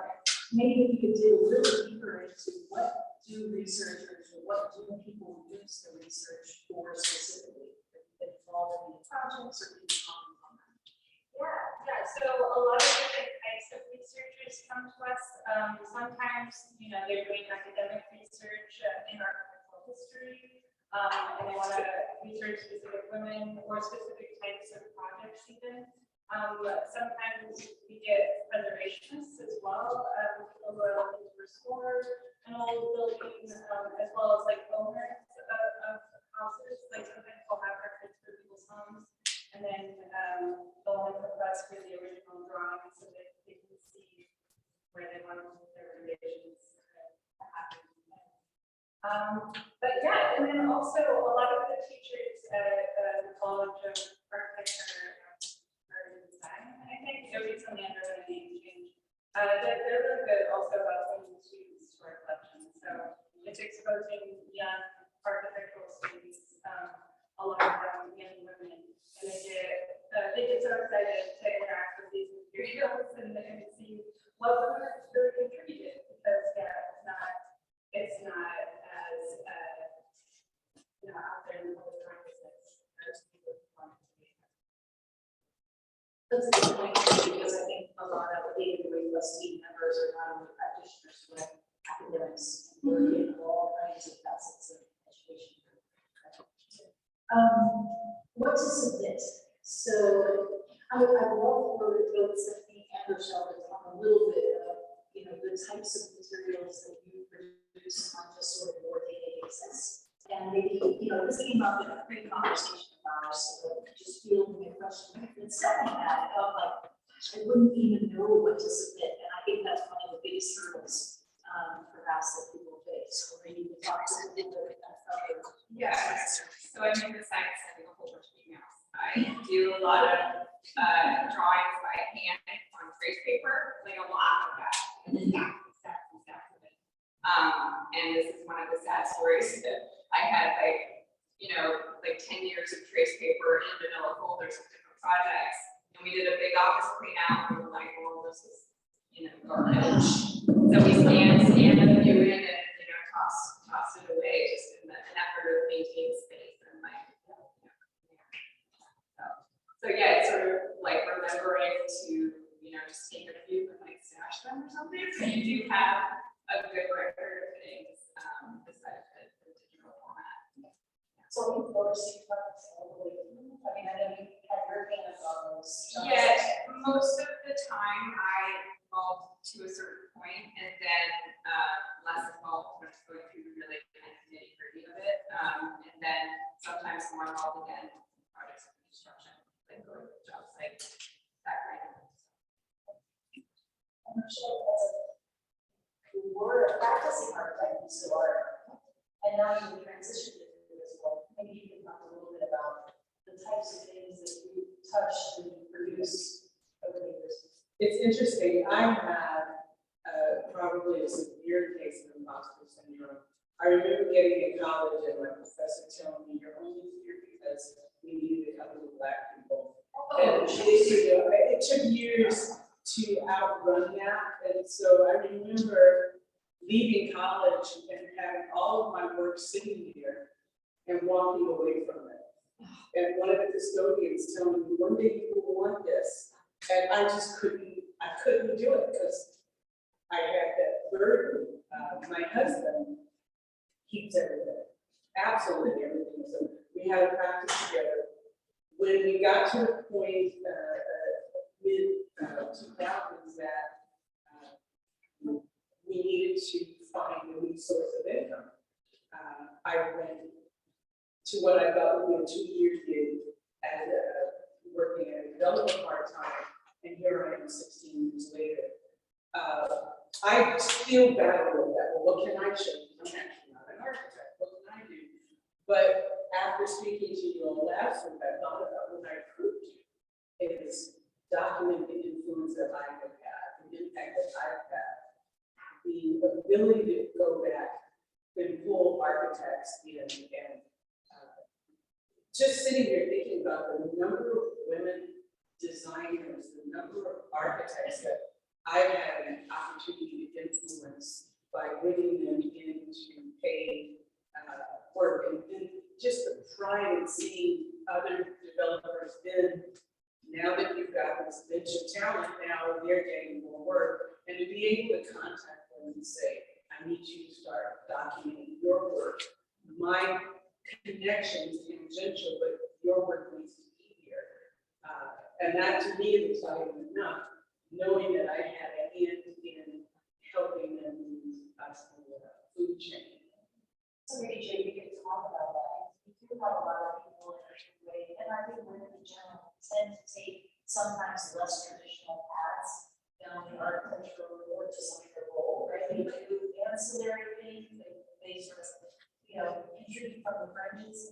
maybe we could dig a little deeper into what do researchers or what do people use the research for specifically? Involved in projects or comment on that? Yeah, so a lot of different types of researchers come to us. Sometimes, they're doing academic research in architectural history, and they want to research specific women or specific types of projects even. Sometimes we get preservationists as well, people who are looking to restore an old building, as well as like owners of houses. Like sometimes we'll have records for people's homes, and then they'll look at us for the original drawings so that they can see where they want their renovations to happen. But yeah, and then also a lot of the teachers at the College of Architecture or Design, I think, recently under the name change, they're really good also about bringing students to our collection. So it's exposing young architectural students, a lot of them young women, and they get so excited to interact with these materials and see what women really contributed, because it's not as out there in the public consciousness as people want it to be. That's a good point, because I think a lot of AWA trustee members are not only practitioners, but academics, working in all kinds of facets of education. What to submit? So I would love for both Stephanie and Rochelle to talk a little bit of, the types of materials that you produce on just sort of more daily basis. And maybe, this came up in a pre-conversation of ours, so just fielding a question that Stephanie had about gosh, I wouldn't even know what to submit. And I think that's one of the biggest hurdles, perhaps, that people face. Or maybe we talk to a little bit of Yes. So I make the science sending a whole bunch of emails. I do a lot of drawings by hand on trace paper, like a lot of that. And stacks of it. And this is one of the sad stories that I had, like 10 years of trace paper in vanilla folders of different projects. And we did a big office clean out, and we were like, well, this is, garbage. So we scanned a few in and, toss it away just in an effort of maintaining space and so yeah, it's sort of like to, just take a few and like stash them or something. So you do have a good record of things, besides the digital format. So we've overseen projects all the way through. I mean, I know you had your hands on those. Yeah, most of the time I involved to a certain point, and then less involved when it's going through the really kind of nitty-gritty of it. And then sometimes more involved again in projects of construction, like going to the job site, that kind of thing. I'm sure you were a practicing architect, you still are, and now you transitioned to it as well. Maybe you can talk a little bit about the types of things that you touch and produce over the years. It's interesting, I had probably a severe case of imposter syndrome. I remember getting in college and my professor telling me, you're only here because we needed a couple of Black people. And it took years to outrun that, and so I remember leaving college and having all of my work sitting here and walking away from it. And one of the custodians telling me, one day you will want this, and I just couldn't do it because I had that burden. My husband keeps everything, absolutely everything. So we had a practice together. When we got to the point mid-2000s that we needed to find a new source of income, I went to what I thought would be a 2-year gig as working at a developer part-time, and here I am 16 years later. I still battle with that. Well, what can I show you? I'm actually not an architect. What can I do? But after speaking to you all last week, I thought about what I proved you is document the influence that I have had, the impact that I've had, the ability to go back and pull architects in, and just sitting here thinking about the number of women designers, the number of architects that I've had an opportunity to influence by bringing them into paid work, and just the pride in seeing other developers then, now that you've got this bench of talent, now they're getting more work, and to be able to contact them and say, I need you to start documenting your work. My connection is tangential, but your work needs to be here. And that to me is exciting enough, knowing that I had a hand in helping them move us in the food chain. So maybe Jay, we could talk about that. We do have a lot of people in our way, and I think women in general tend to take sometimes less traditional paths down the architectural or designer role, right? They do ancillary things, they sort of, contribute from the fringes.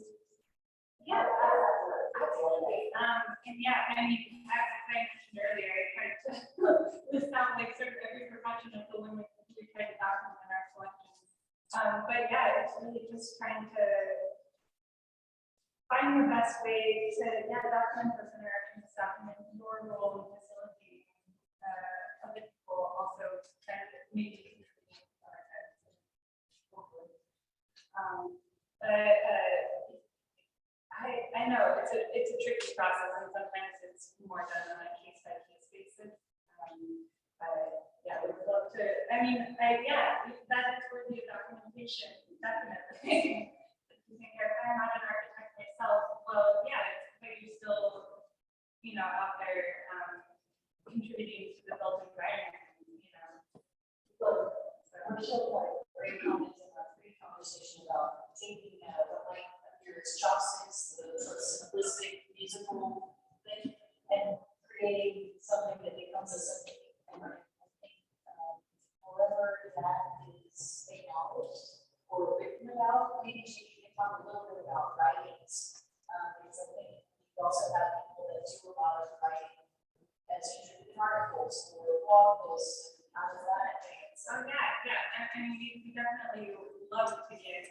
Yeah, absolutely. And yeah, I mean, as I mentioned earlier, I tried to list out like sort of every profession of the women we try to document in our collections. But yeah, it's really just trying to find the best way to, document those interactions, document your role in facilitating other people also kind of maybe contributing to our hopefully. But I know it's a tricky process, and sometimes it's more done on a case-by-case basis. But yeah, we'd love to. I mean, that is worthy of documentation, definitely. You think I'm not an architect myself, well, yeah, but you're still, out there contributing to the built environment, Well, I'm sure like great comments and a great conversation about taking the length of your chopsticks, the sort of simplistic musical thing, and creating something that becomes a symphony. However that is acknowledged or written about, maybe you can talk a little bit about writings, because I think we also have people that do a lot of writing as contributing articles or blog posts. How does that advance? Oh, yeah. I mean, we definitely love to get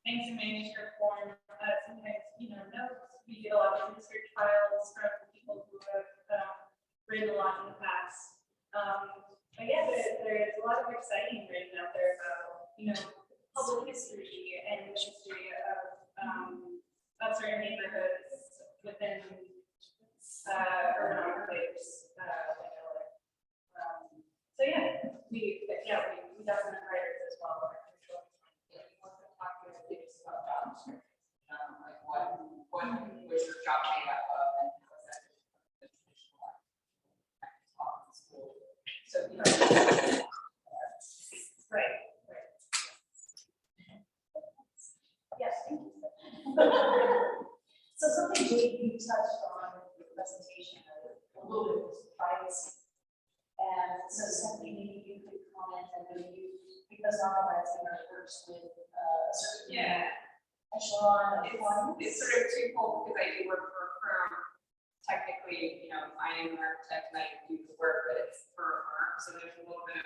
things in manuscript form. Sometimes, notes. We get a lot of research files from people who have written a lot in the past. But yeah, there's a lot of exciting written out there about, public history and the history of certain neighborhoods within urban enclaves. So, you know. Right. Yes, thank you. So something you touched on in your presentation a little bit was privacy. And so something maybe you could comment on because normalizing our works with certain echelon of clients. It's sort of twofold because I do work for a firm. Technically, you know, I am an architect and I do the work, but it's for a firm. So there's a little bit of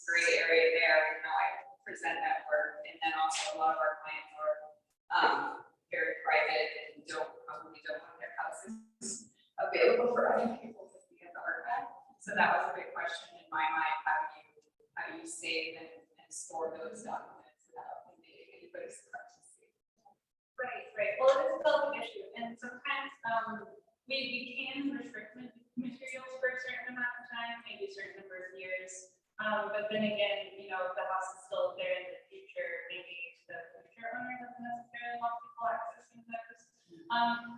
gray area there. You know, I present that work, and then also a lot of our clients are very private and probably don't want their houses available for other people to see at the archive. So that was a big question in my mind. How do you save and store those documents without invading anybody's privacy? Right. Well, it is a delicate issue, and sometimes we can restrict materials for a certain amount of time, maybe a certain number of years. But then again, you know, if the house is still there in the future, maybe the future owner doesn't necessarily want people accessing those.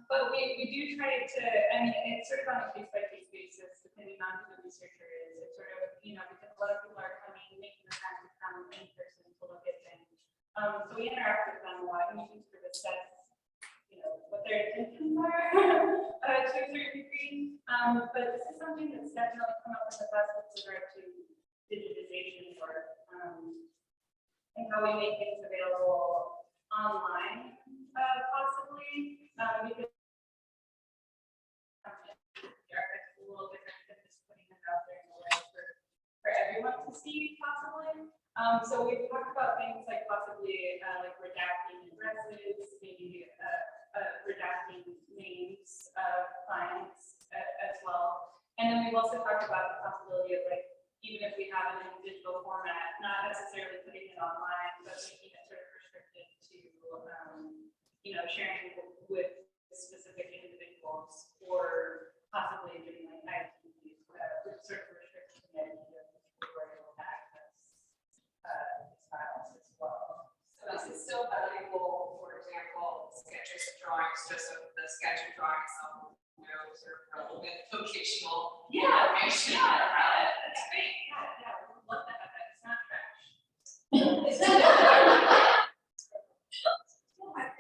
But we do try to, I mean, it's sort of on a case by case basis, depending on who the researcher is. It's sort of, you know, because a lot of people are coming, making the time to come in person to look at things. So we interact with them a lot, and we can sort of assess, you know, what their intentions are to a certain degree. But this is something that's definitely come up in the past with regard to digitization work, and how we make things available online, possibly, because it's a little different than just putting it out there in the way for everyone to see, possibly. So we've talked about things like possibly like redacting addresses, maybe redacting names of clients as well. And then we've also talked about the possibility of, like, even if we have it in digital format, not necessarily putting it online, but making it sort of restricted to, you know, sharing with specific individuals, or possibly doing like IPs, sort of restricting the idea of people who are able to access these files as well. So is it still valuable, for example, sketches and drawings, just so the sketch and drawing itself knows or relevant vocational information around it? That's great. Yeah, we would love to have that. It's not trash.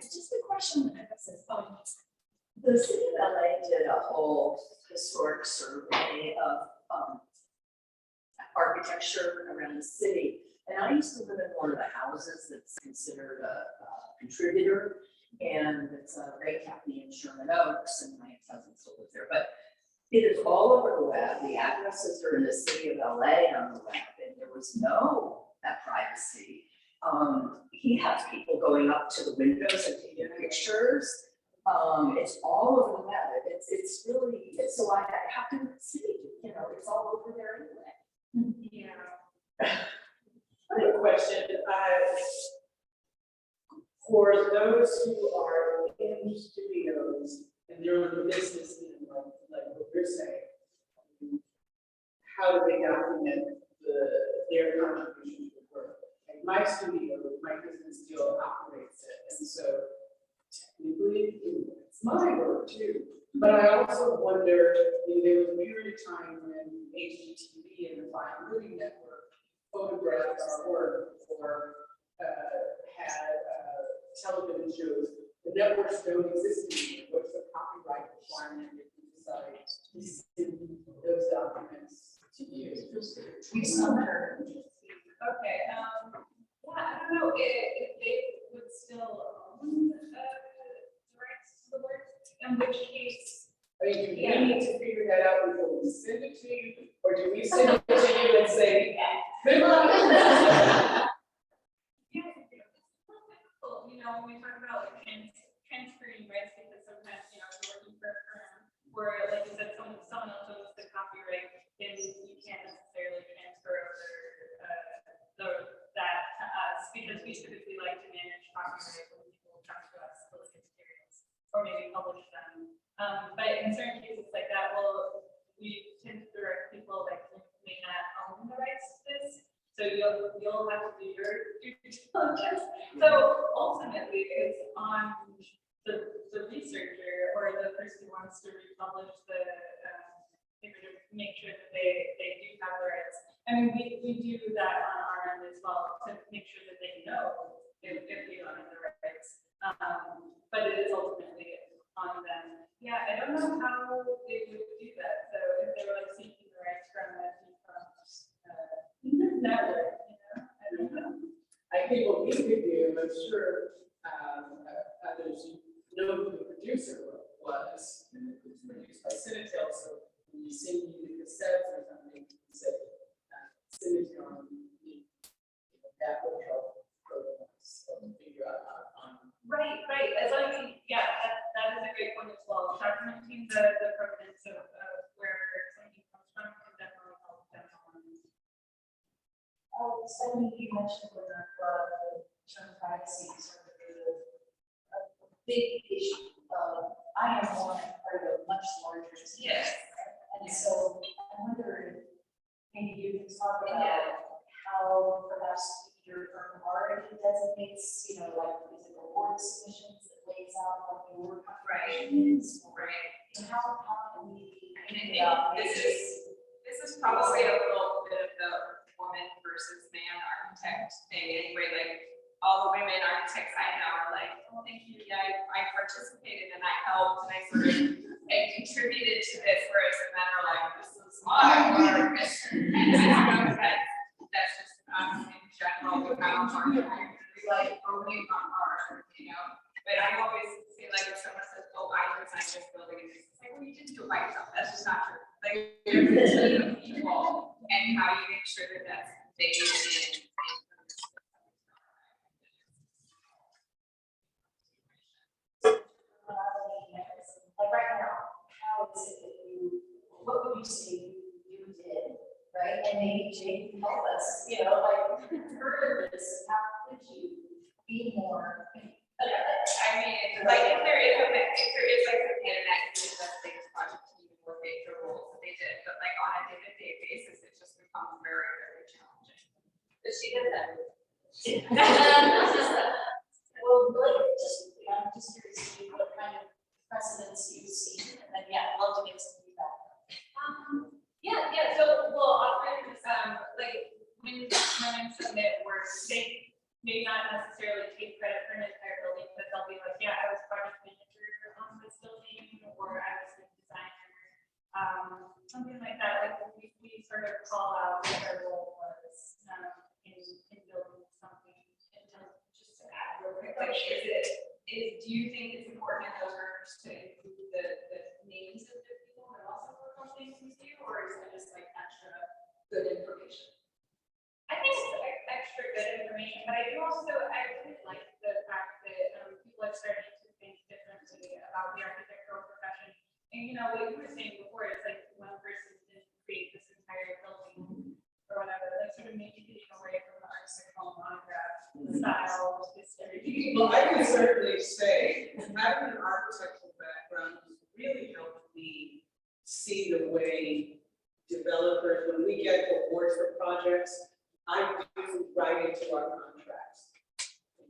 Just a question, I guess, is, the city of LA did a whole historic survey of architecture around the city. And I used to live in one of the houses that's considered a contributor, and it's right happy in Sherman Oaks, and my cousin still lives there. But it is all over the web. The addresses are in the city of LA on the web, and there was no privacy. He has people going up to the windows and taking pictures. It's all over the web. It's really, so I have to see, you know, it's all over there anyway. Yeah. I have a question. For those who are in studios and they're in the business, like what you're saying, how do they document their contribution to the work? Like my studio, my business still operates it, and so technically it's my work too. But I also wonder, there was a period of time when HGTV and the Fine Living Network photographed our work, or had television shows. The networks don't exist anymore. What's the copyright requirement if you decide to send those documents to you? Okay, yeah, I don't know if they would still own the rights to the work, in which case. I mean, do we need to figure that out before we send it to you, or do we send it to you and say, good luck? Yeah, you know, when we talk about like transferring rights, because sometimes, you know, if you're working for a firm where, like you said, someone else owns the copyright, then you can't necessarily transfer over that to us, because we typically like to manage copyright when people come to us to look at materials or maybe publish them. But in certain cases like that, we tend to direct people that may not own the rights to this. So you'll have to do your due diligence. So ultimately, it's on the researcher or the person who wants to republish the make sure that they do have the rights. I mean, we do that on our end as well to make sure that they know if we don't have the rights. But it is ultimately on them. Yeah, I don't know how they would do that. So if they were like seeking the rights from that network, I don't know. I think what we could do, I'm sure, others know who the producer was, and it was produced by Centennial, so when you send you the cassettes or something, you say, Centennial, that would help programs figure out how to find. Right. As long as that is a great point as well. Documenting the provenance of where something comes from can definitely help them. Stephanie, you mentioned when I brought up the term privacy is sort of a big issue. I am one part of a much larger team. Yes. And so I wonder if maybe you can talk about how perhaps your firm already designates, like, is it award submissions that lays out what the award contribution is? Right. And how can we? I mean, I think this is probably a little bit of the woman versus man architect thing anyway. Like, all the women architects I know are like, oh, thank you, yeah, I participated and I helped and I sort of contributed to this, whereas the men are like, this is my work. And I don't know if that's just in general with how architects like only on art, But I always feel like if someone says, oh, I designed this building, and it's like, well, you didn't do it by yourself. That's just not true. Like, there's a team of people, and how you make sure that that's conveyed in. Like right now, how is it that what would you say you did, right? And maybe Jake can help us, like, further this, how could you be more? I mean, like, if there is like a internet, it's just things project team or major roles that they did, but like on a day-to-day basis, it just becomes very, very challenging. But she did that. Well, like, I'm just curious to see what kind of precedents you've seen, and then, I'd love to get some feedback. So often, like when women submit work, they may not necessarily take credit for an entire building, but they'll be like, I was project manager on this building, or I was the designer, something like that. Like we sort of call out what our role was in building something, and just to add real quick, like do you think it's important in those workers to include the names of the people that also work on things with you, or is it just like extra good information? I think it's extra good information, but I really like the fact that people are starting to think differently about the architectural profession. And what you were saying before, it's like one person didn't create this entire building or whatever, like sort of maybe getting away from the architectural monograph style history. Well, I can certainly say having an architectural background has really helped me see the way developers, when we get awards for projects, I do write into our contracts.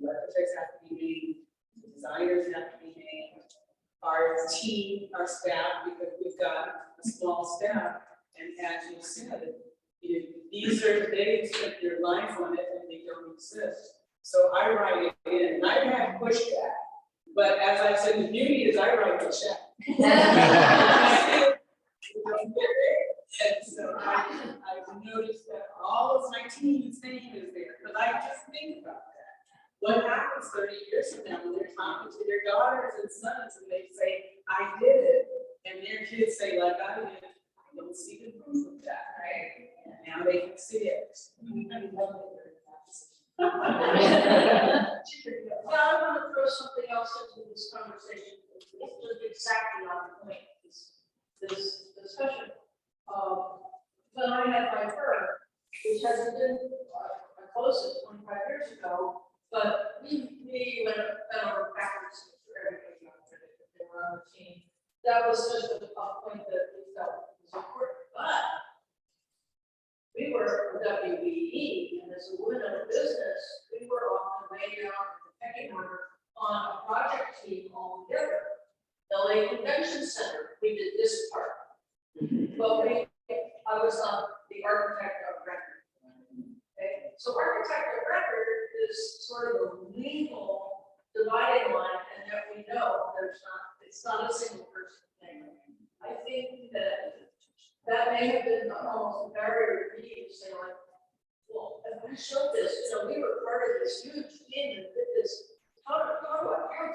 The architects have to be named, the designers have to be named, our team, our staff, because we've got a small staff, and as you said, these are, they spent their life on it and they don't exist. So I write it in, and I've had pushback, but as I said, the beauty is I write the check. And so I've noticed that all of my team's name is there, but I just think about that. What happens 30 years from now when they're talking to their daughters and sons and they say, I did it, and their kids say, like I did, I don't see the proof of that, right? And now they can see it. Well, I want to throw something else into this conversation. It's just exactly on the point, this discussion. When I had my firm, which hasn't been, I closed it 25 years ago, but we went backwards through everything. They were on the team. That was just a point that we felt was important, but we were a WBE, and as a woman of business, we were often laying out the pecking order on a project team altogether. LA Convention Center, we did this part. But Well, I was the architect of record. Okay, so architect of record is sort of a legal dividing line, and yet we know it's not a single person thing. I think that may have been almost a barrier for you to say like, well, if we showed this, we were part of this huge team that did this. How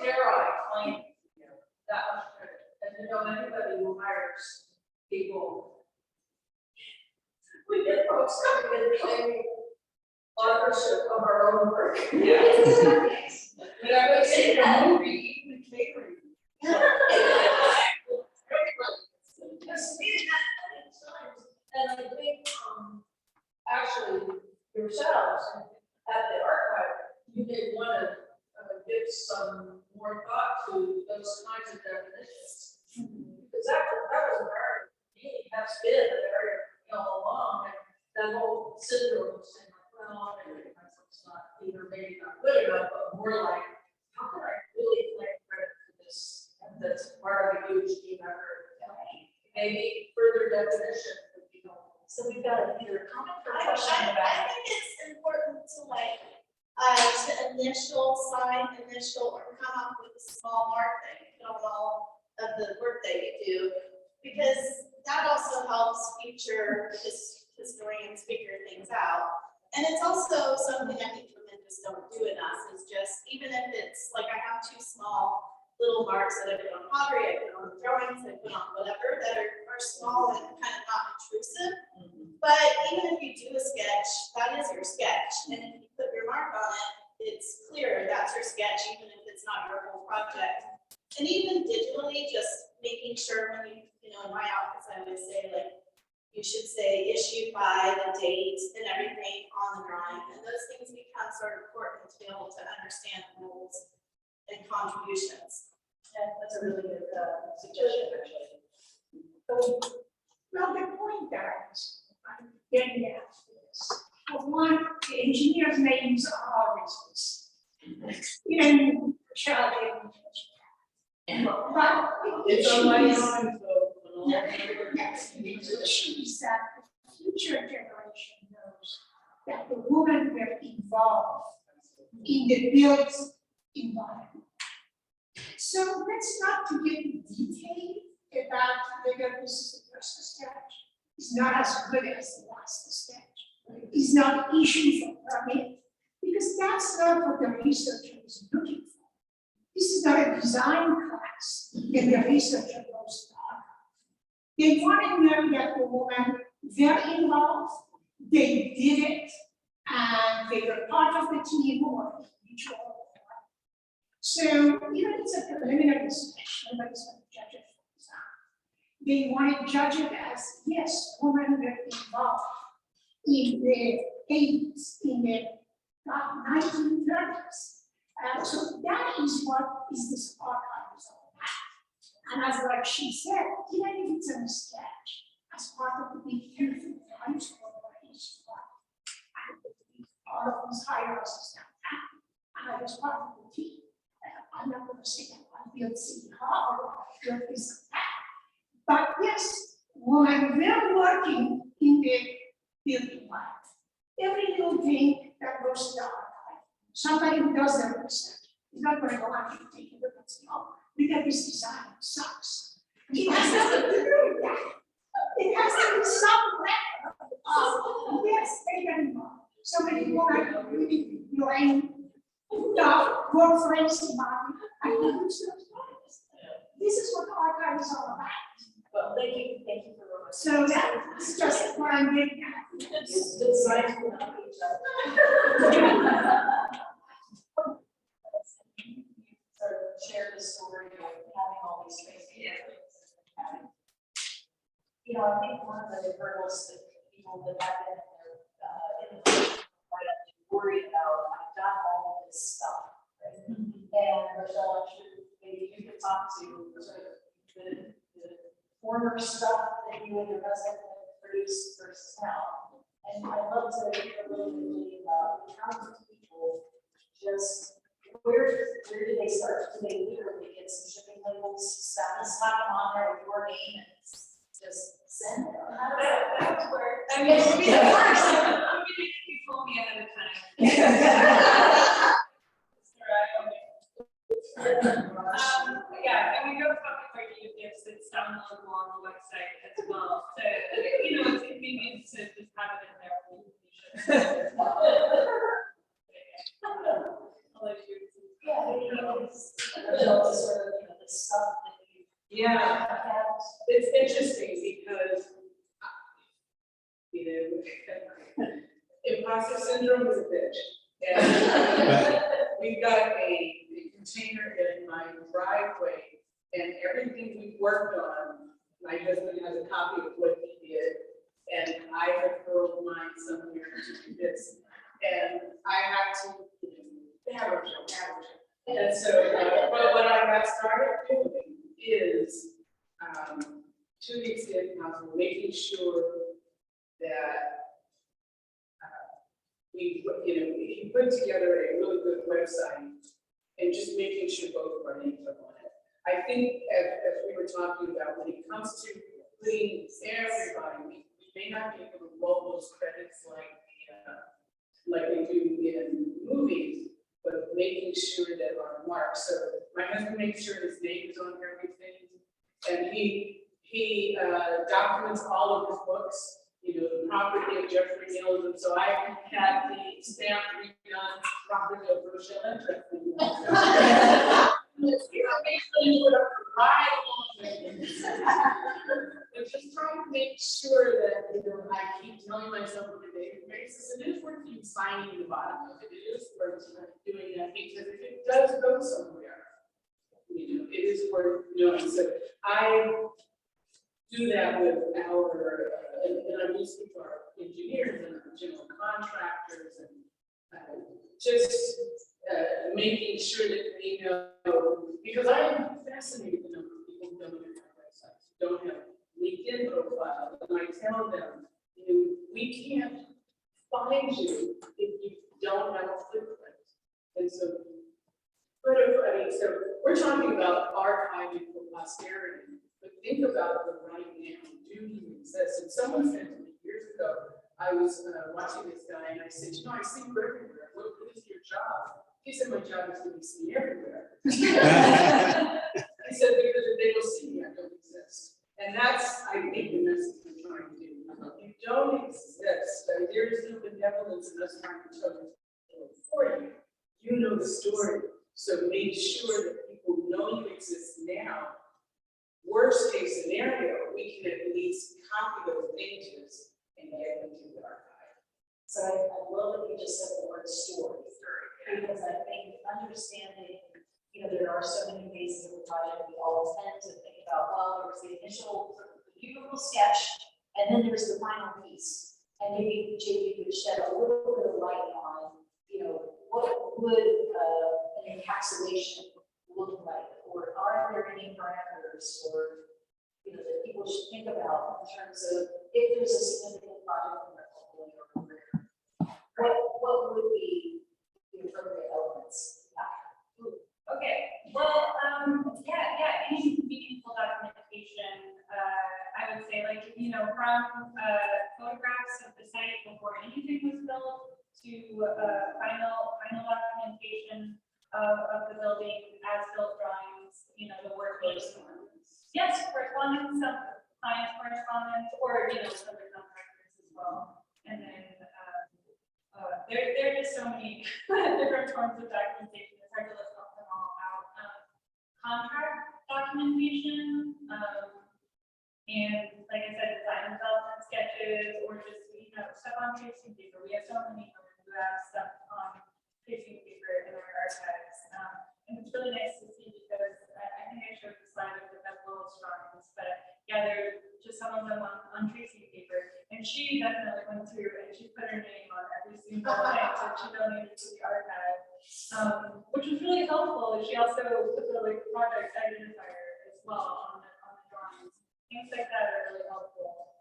dare I claim that much credit? And anybody who hires people, we get folks coming in claiming authorship of our own work. Yes. But I would say the movie, even catering. Yes, we did that many times. And I think, actually, yourselves at the archive, you may want to give some more thought to those kinds of definitions. Because that was very, really has been a very, long, and that whole syndrome of saying, like, well, maybe it's not either maybe not good enough, but more like, how can I really claim credit for this? And that's part of a huge team effort. Maybe further definition would be helpful. So we've got either a comment or a I question about. think it's important to to initial or come up with a small mark that you put on all of the work that you do, because that also helps future historians figure things out. And it's also something I think women just don't do enough, is just, even if it's like I have two small little marks that I put on pottery, I put on the drawings, I put on whatever, that are small and kind of not intrusive. But even if you do a sketch, that is your sketch. And if you put your mark on it, it's clear that's your sketch, even if it's not your whole project. And even digitally, just making sure when you know, in my office, I always say, like, you should say issued by the date and everything on the drawing. And those things become sort of important to be able to understand rules and contributions. Yeah, that's a really good suggestion, actually. Well, the point that I'm getting at is, for one, the engineer's names are always in charging. But It's on my mind, yes, it achieves that the future generation knows that the woman will involved in the built environment. So let's not to get detailed about whether this is the first sketch. It's not as good as the last sketch. It's not issue for permit, because that's not what the researcher is looking for. This is not a design class that the researcher goes to archive. They want to know that the woman very involved, they did it, and they were part of the team or mutual. So even if it's a preliminary sketch, nobody's going to judge it for design. They want to judge it as, yes, women were involved in the 80s, in the 1930s. So that is what is this archive is all about. And as like she said, even if it's a sketch, as part of the big beautiful times for the history, and all of these hierarchies down, and I was part of the team. I'm not going to say that I built City Hall or I built this and that. But yes, women were working in the building life. Every little thing that goes to the archive, somebody who does their research is not going to go out and take a look and say, oh, look at this design, it sucks. It has nothing to do with that. It has to be some yes, they get involved. Somebody who might really blame work for anybody. I can use those words. This is what the archive is all about. Well, thank you for the. So that's just what I'm getting at. It's good science without each Sort of share the story of having all these spaces. You know, I think one of the hurdles that people that have been in the worried about, I've done all of this stuff. Right? And Michelle, I'm sure maybe you could talk to sort of the former stuff that you and your husband have produced versus now. And I'd love to hear a little bit about how do people just, where did they start? Do they literally get some shipping labels, slap them on there with your name and just send it? I mean, it'll be the first. If you told me ahead of time. Yeah, and we go talk about you gifts, it's downloadable on the website as well. So, it's convenient to just have it in there. I'll let you. The stuff that you Yeah, have. it's interesting because, imposter syndrome is a bitch. And we've got a container in my driveway, and everything we've worked on, my husband has a copy of what he did, and I have hurled mine somewhere to do this. And I have to average. And so, but what I got started doing is, to the extent possible, making sure that we put together a really good website and just making sure both of our names are on it. I think as we were talking about, when it comes to putting everybody, we may not be able to roll those credits like they do in movies, but making sure that our marks. So my husband makes sure his name is on everything, and he documents all of his books. The property of Jeffrey Mills, and so I had the stamp redone, property of Rochelle and Jeffrey Mills. Right along with it. But just trying to make sure that, I keep telling myself on a daily basis, it is worth you signing the bottom of it. It is worth doing that, because if it does go somewhere, it is worth doing. So I do that with our, and I'm using to our engineers and our general contractors, and just making sure that they know, because I am fascinated with the number of people who don't have websites, who don't have LinkedIn profiles, and I tell them, we can't find you if you don't have a footprint. And so, so we're talking about archiving for posterity, but think about the right now. Do you exist? And someone said to me years ago, I was watching this guy, and I said, I see you everywhere. What is your job? He said, my job is to be seen everywhere. I said, because if they don't see me, I don't exist. And that's, I think, the message we're trying to do. You don't exist. There is no benevolence in us trying to tell you for you. You know the story. So make sure that people know you exist now. Worst case scenario, we can at least copy those pages and get them to the archive. So I love that you just said the word story, because I think understanding, there are so many phases of the project, we all tend to think about, well, there was the initial sort of beautiful sketch, and then there's the final piece. And maybe JP could shed a little bit of light on, what would an encapsulation look like, or are there any parameters, or that people should think about in terms of if there's a significant project in their portfolio or career, what would be the appropriate elements? Okay, well, any meaningful documentation, I would say, from photographs of the site before anything was built to final documentation of the building, as-built drawings, the work. Yes, correspondence, client correspondence, or other contractors as well. And then there are just so many different forms of documentation. It's hard to list them all out. Contract documentation, and like I said, design and development sketches, or just stuff on tracing paper. We have so many women who have stuff on tracing paper in our archives, and it's really nice to see, because I think I showed the slide of the little drawings, but yeah, they're just some of them on tracing paper, and she definitely went through and she put her name on every single thing that she donated to the archive, which was really helpful. She also put the project identifier as well on the drawings. Things like that are really helpful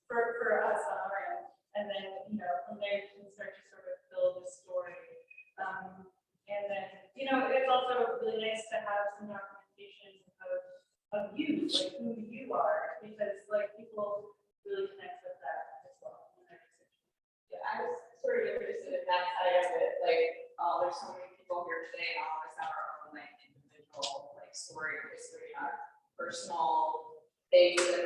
for us on our end, and then from there you can start to sort of build a story. And then, it's also really nice to have some documentation of you, like who you are, because people really connect with that as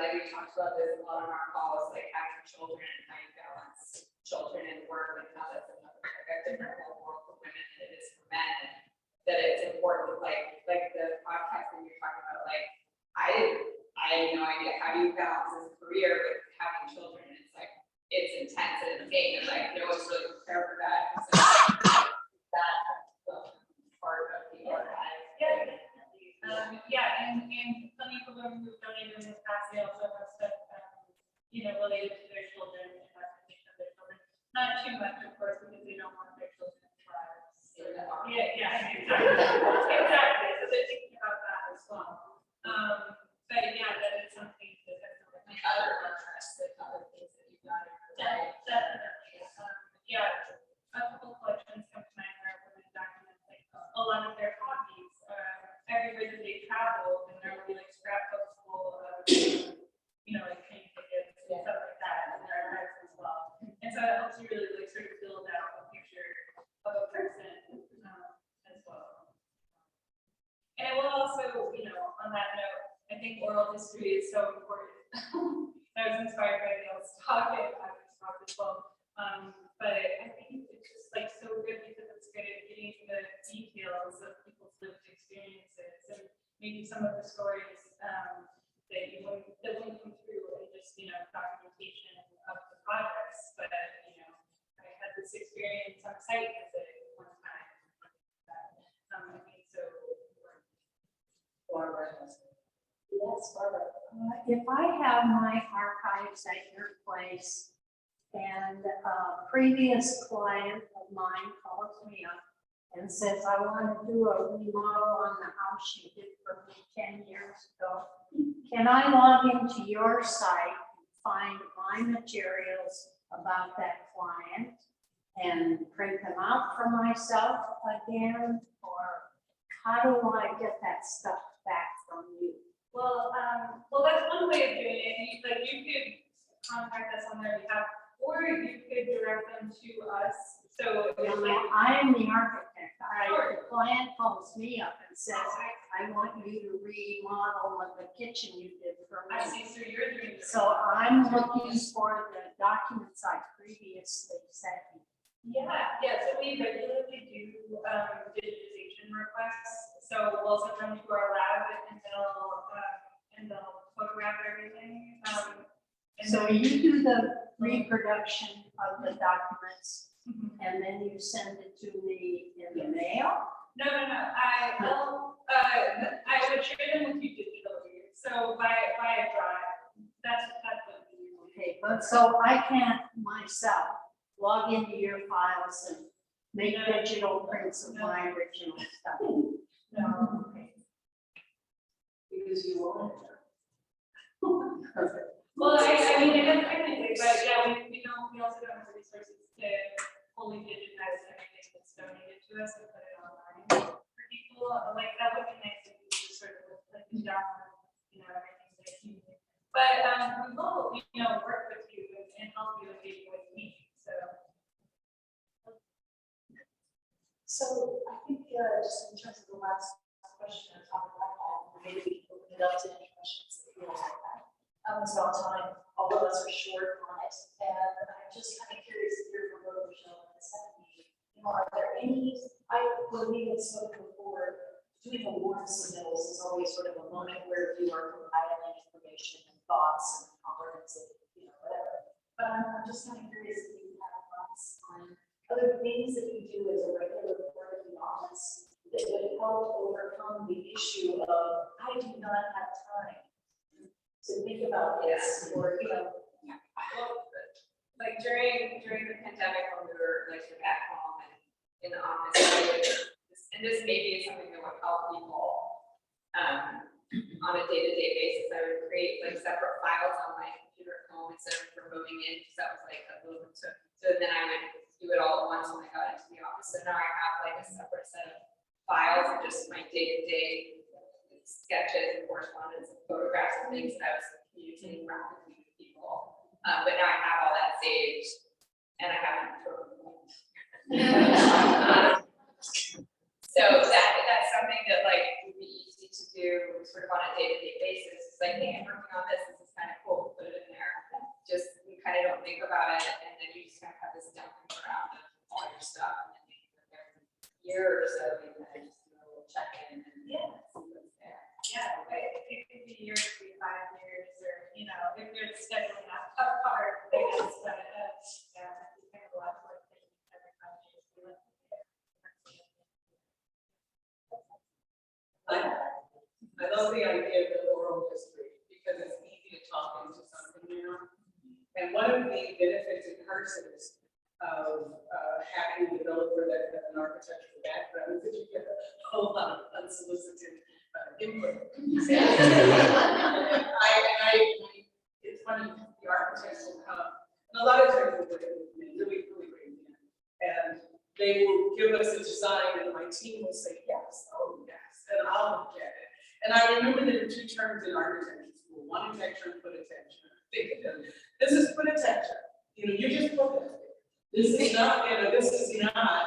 like we talked about this a lot on our calls, like having children and how you balance children and work and how that's another different world for women than it is for men. And that it's important, like the podcast that you're talking about, like I had no idea how do you balance this career with having children. And it's like it's intense and it's insane, and like no one's really prepared for that. And so that's part of the archive. Yeah, and plenty of women who've donated in the past, they also have stuff, related to their children and representation of their children. Not too much, of course, because they don't want their children to thrive. Exactly. Exactly. So they're thinking about that as well. But yeah, that is something that definitely Other interests and other things that you've done. definitely. A couple collections come to mind where women document like a lot of their hobbies. Everywhere that they travel, and there will be like scrapbooks full of, like train tickets and stuff like that, and their archives as well. And so it helps you really like sort of build out a picture of a person as well. And it will also, on that note, I think oral history is so important. I was inspired by Neil's talk and I was talk as well. But I think it's just like so good because it's good at getting the details of people's lived experiences and maybe some of the stories that wouldn't come through and just documentation of the progress. But I had this experience on site visit one time. I think so. Yes, Barbara. If I have my archives at your place and a previous client of mine calls me up and says, I want to do a remodel on the house she did for me 10 years ago, can I log into your site and find my materials about that client and print them out for myself again? Or how do I get that stuff back from you? Well, that's one way of doing it. You could contact us on their behalf, or you could direct them to us. So I am the architect. Sure. The client calls me up and says, I want you to remodel the kitchen you did for me. I see. So you're doing it. So I'm looking for the documents I previously sent you. Yeah. So we regularly do digitization requests. So we'll send them to our lab and they'll photograph everything. So you do the reproduction of the documents and then you send it to me in the mail? No. I would share them with you digitally. So by a drive. That's what we do. Okay, but so I can't myself log into your files and make digital prints of my original stuff. No. Because you want it. Perfect. Well, I mean, it doesn't technically, but yeah, we also don't have the resources to fully digitize everything that's donated to us and put it online for people. Like that would be nice if we just sort of like download, everything that you need. But we will, work with you and help you engage with me. So I think just in terms of the last question or topic I had, maybe we can open it up to any questions that you guys have. It's about time. All of us are short on it, and I'm just kind of curious to hear from both Michelle and Stephanie. Are there any? When we had spoken before, doing award submittals is always sort of a moment where you are compiling information and thoughts and comments and whatever. But I'm just kind of curious if you have thoughts on other things that you do as a regular part of the office that would help overcome the issue of I do not have time to think about this or Well, like during the pandemic when we were like at home and in the office, and this maybe is something that would help people on a day-to-day basis. I would create like separate files on my computer at home instead of remoting in, because that was like a little bit so then I would do it all at once when I got into the office. So now I have like a separate set of files of just my day-to-day sketches and correspondence and photographs and things that I was communicating rapidly with people. But now I have all that saved and I haven't thrown it away. So that's something that like would be easy to do sort of on a day-to-day basis. It's like, hey, I'm working on this is kind of you know, if you're scheduling that part, I guess, but, yeah, I think there's a lot of work that every 5 years we look I love the idea of the oral history because it's easy to talk into something now. And one of the benefits and curses of having a developer that has an architectural background is that you get a whole lot of unsolicited input. It's funny, the architects will come, and a lot of times they're really great men, and they will give us a design, and my team will say, yes, oh, yes, and I'll look at it. And I remember there were 2 terms in architecture school, one architecture and put-attention. This is put-attention. You know, you just put it. This is not, you know, this is not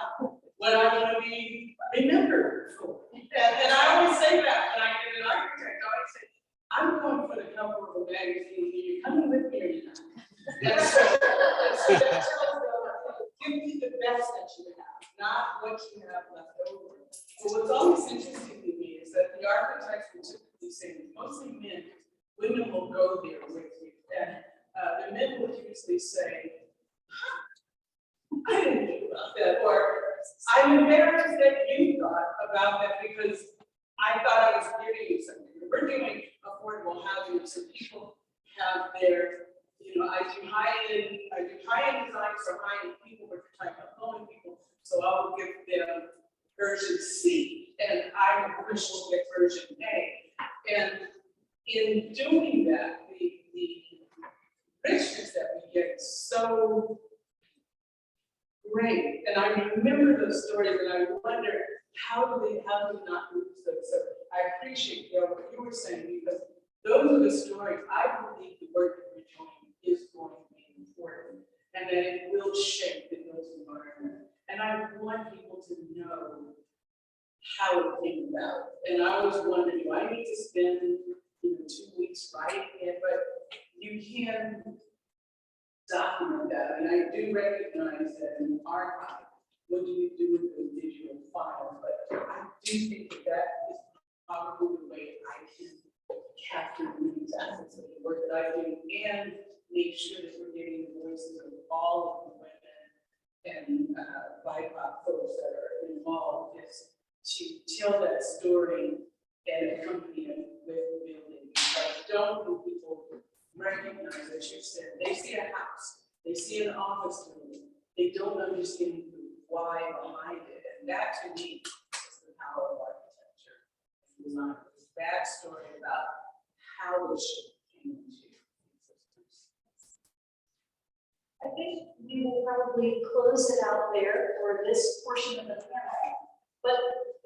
what I'm going to be remembered for. And I always say that when I get an architect, I always say, I'm going for the cover of a magazine. Are you coming with me or not? And so that tells them, give me the best that you have, not what you have left over. But what's always interesting to me is that the architects will typically say, mostly men, women will go there with you. And the men will usually say, I didn't think about that, or I'm embarrassed that you thought about that because I thought I was giving you something. We're doing affordable housing, so people have their, you know, I do high-end design for high-end people, but you're talking about low-end people, so I will give them version C, and I will push will get version A. And in doing that, the richness that we get is so great. And I remember those stories and I wonder, how do we not lose them? So I appreciate, Gail, what you were saying, because those are the stories I believe the work that we're doing is going to be important and that it will shape in those environments. And I want people to know how to think about it. And I was wondering, do I need to spend 2 weeks writing it? But you can document that. And I do recognize that in archive, what do you do with those digital files? But I do think that that is probably the way I can capture these assets of the work that I do and make sure that we're getting the voices of all of the women and BIPOC folks that are involved is to tell that story and accompany it with building. Because don't think people recognize, as you said, they see a house, they see an office room, they don't understand the why behind it. And that to me is the power of architecture and design. It's that story about how it should came into existence. I think we will probably close it out there for this portion of the panel. But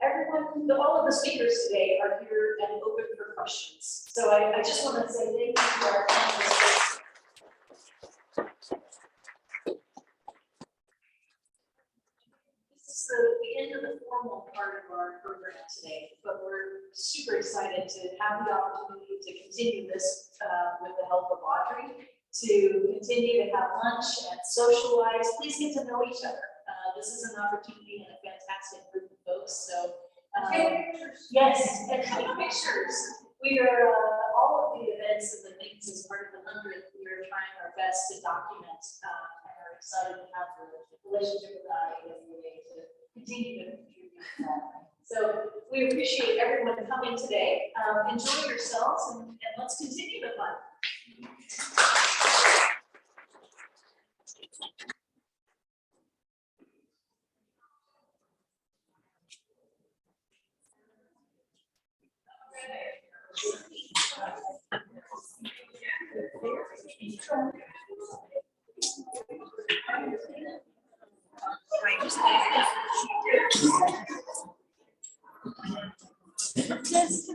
everyone, all of the speakers today are here and open for questions. So I just want to say thank you to our panelists. This is the end of the formal part of our program today, but we're super excited to have the opportunity to continue this with the help of Audrey, to continue to have lunch and socialize. Please get to know each other. This is an opportunity and a fantastic group of folks. So, yes, and take pictures. We are all of the events and the things as part of the 100th. We are trying our best to document and are excited to have the relationship with IAWA to continue to contribute to that. So we appreciate everyone coming today. Enjoy yourselves and let's continue the fun. Yes.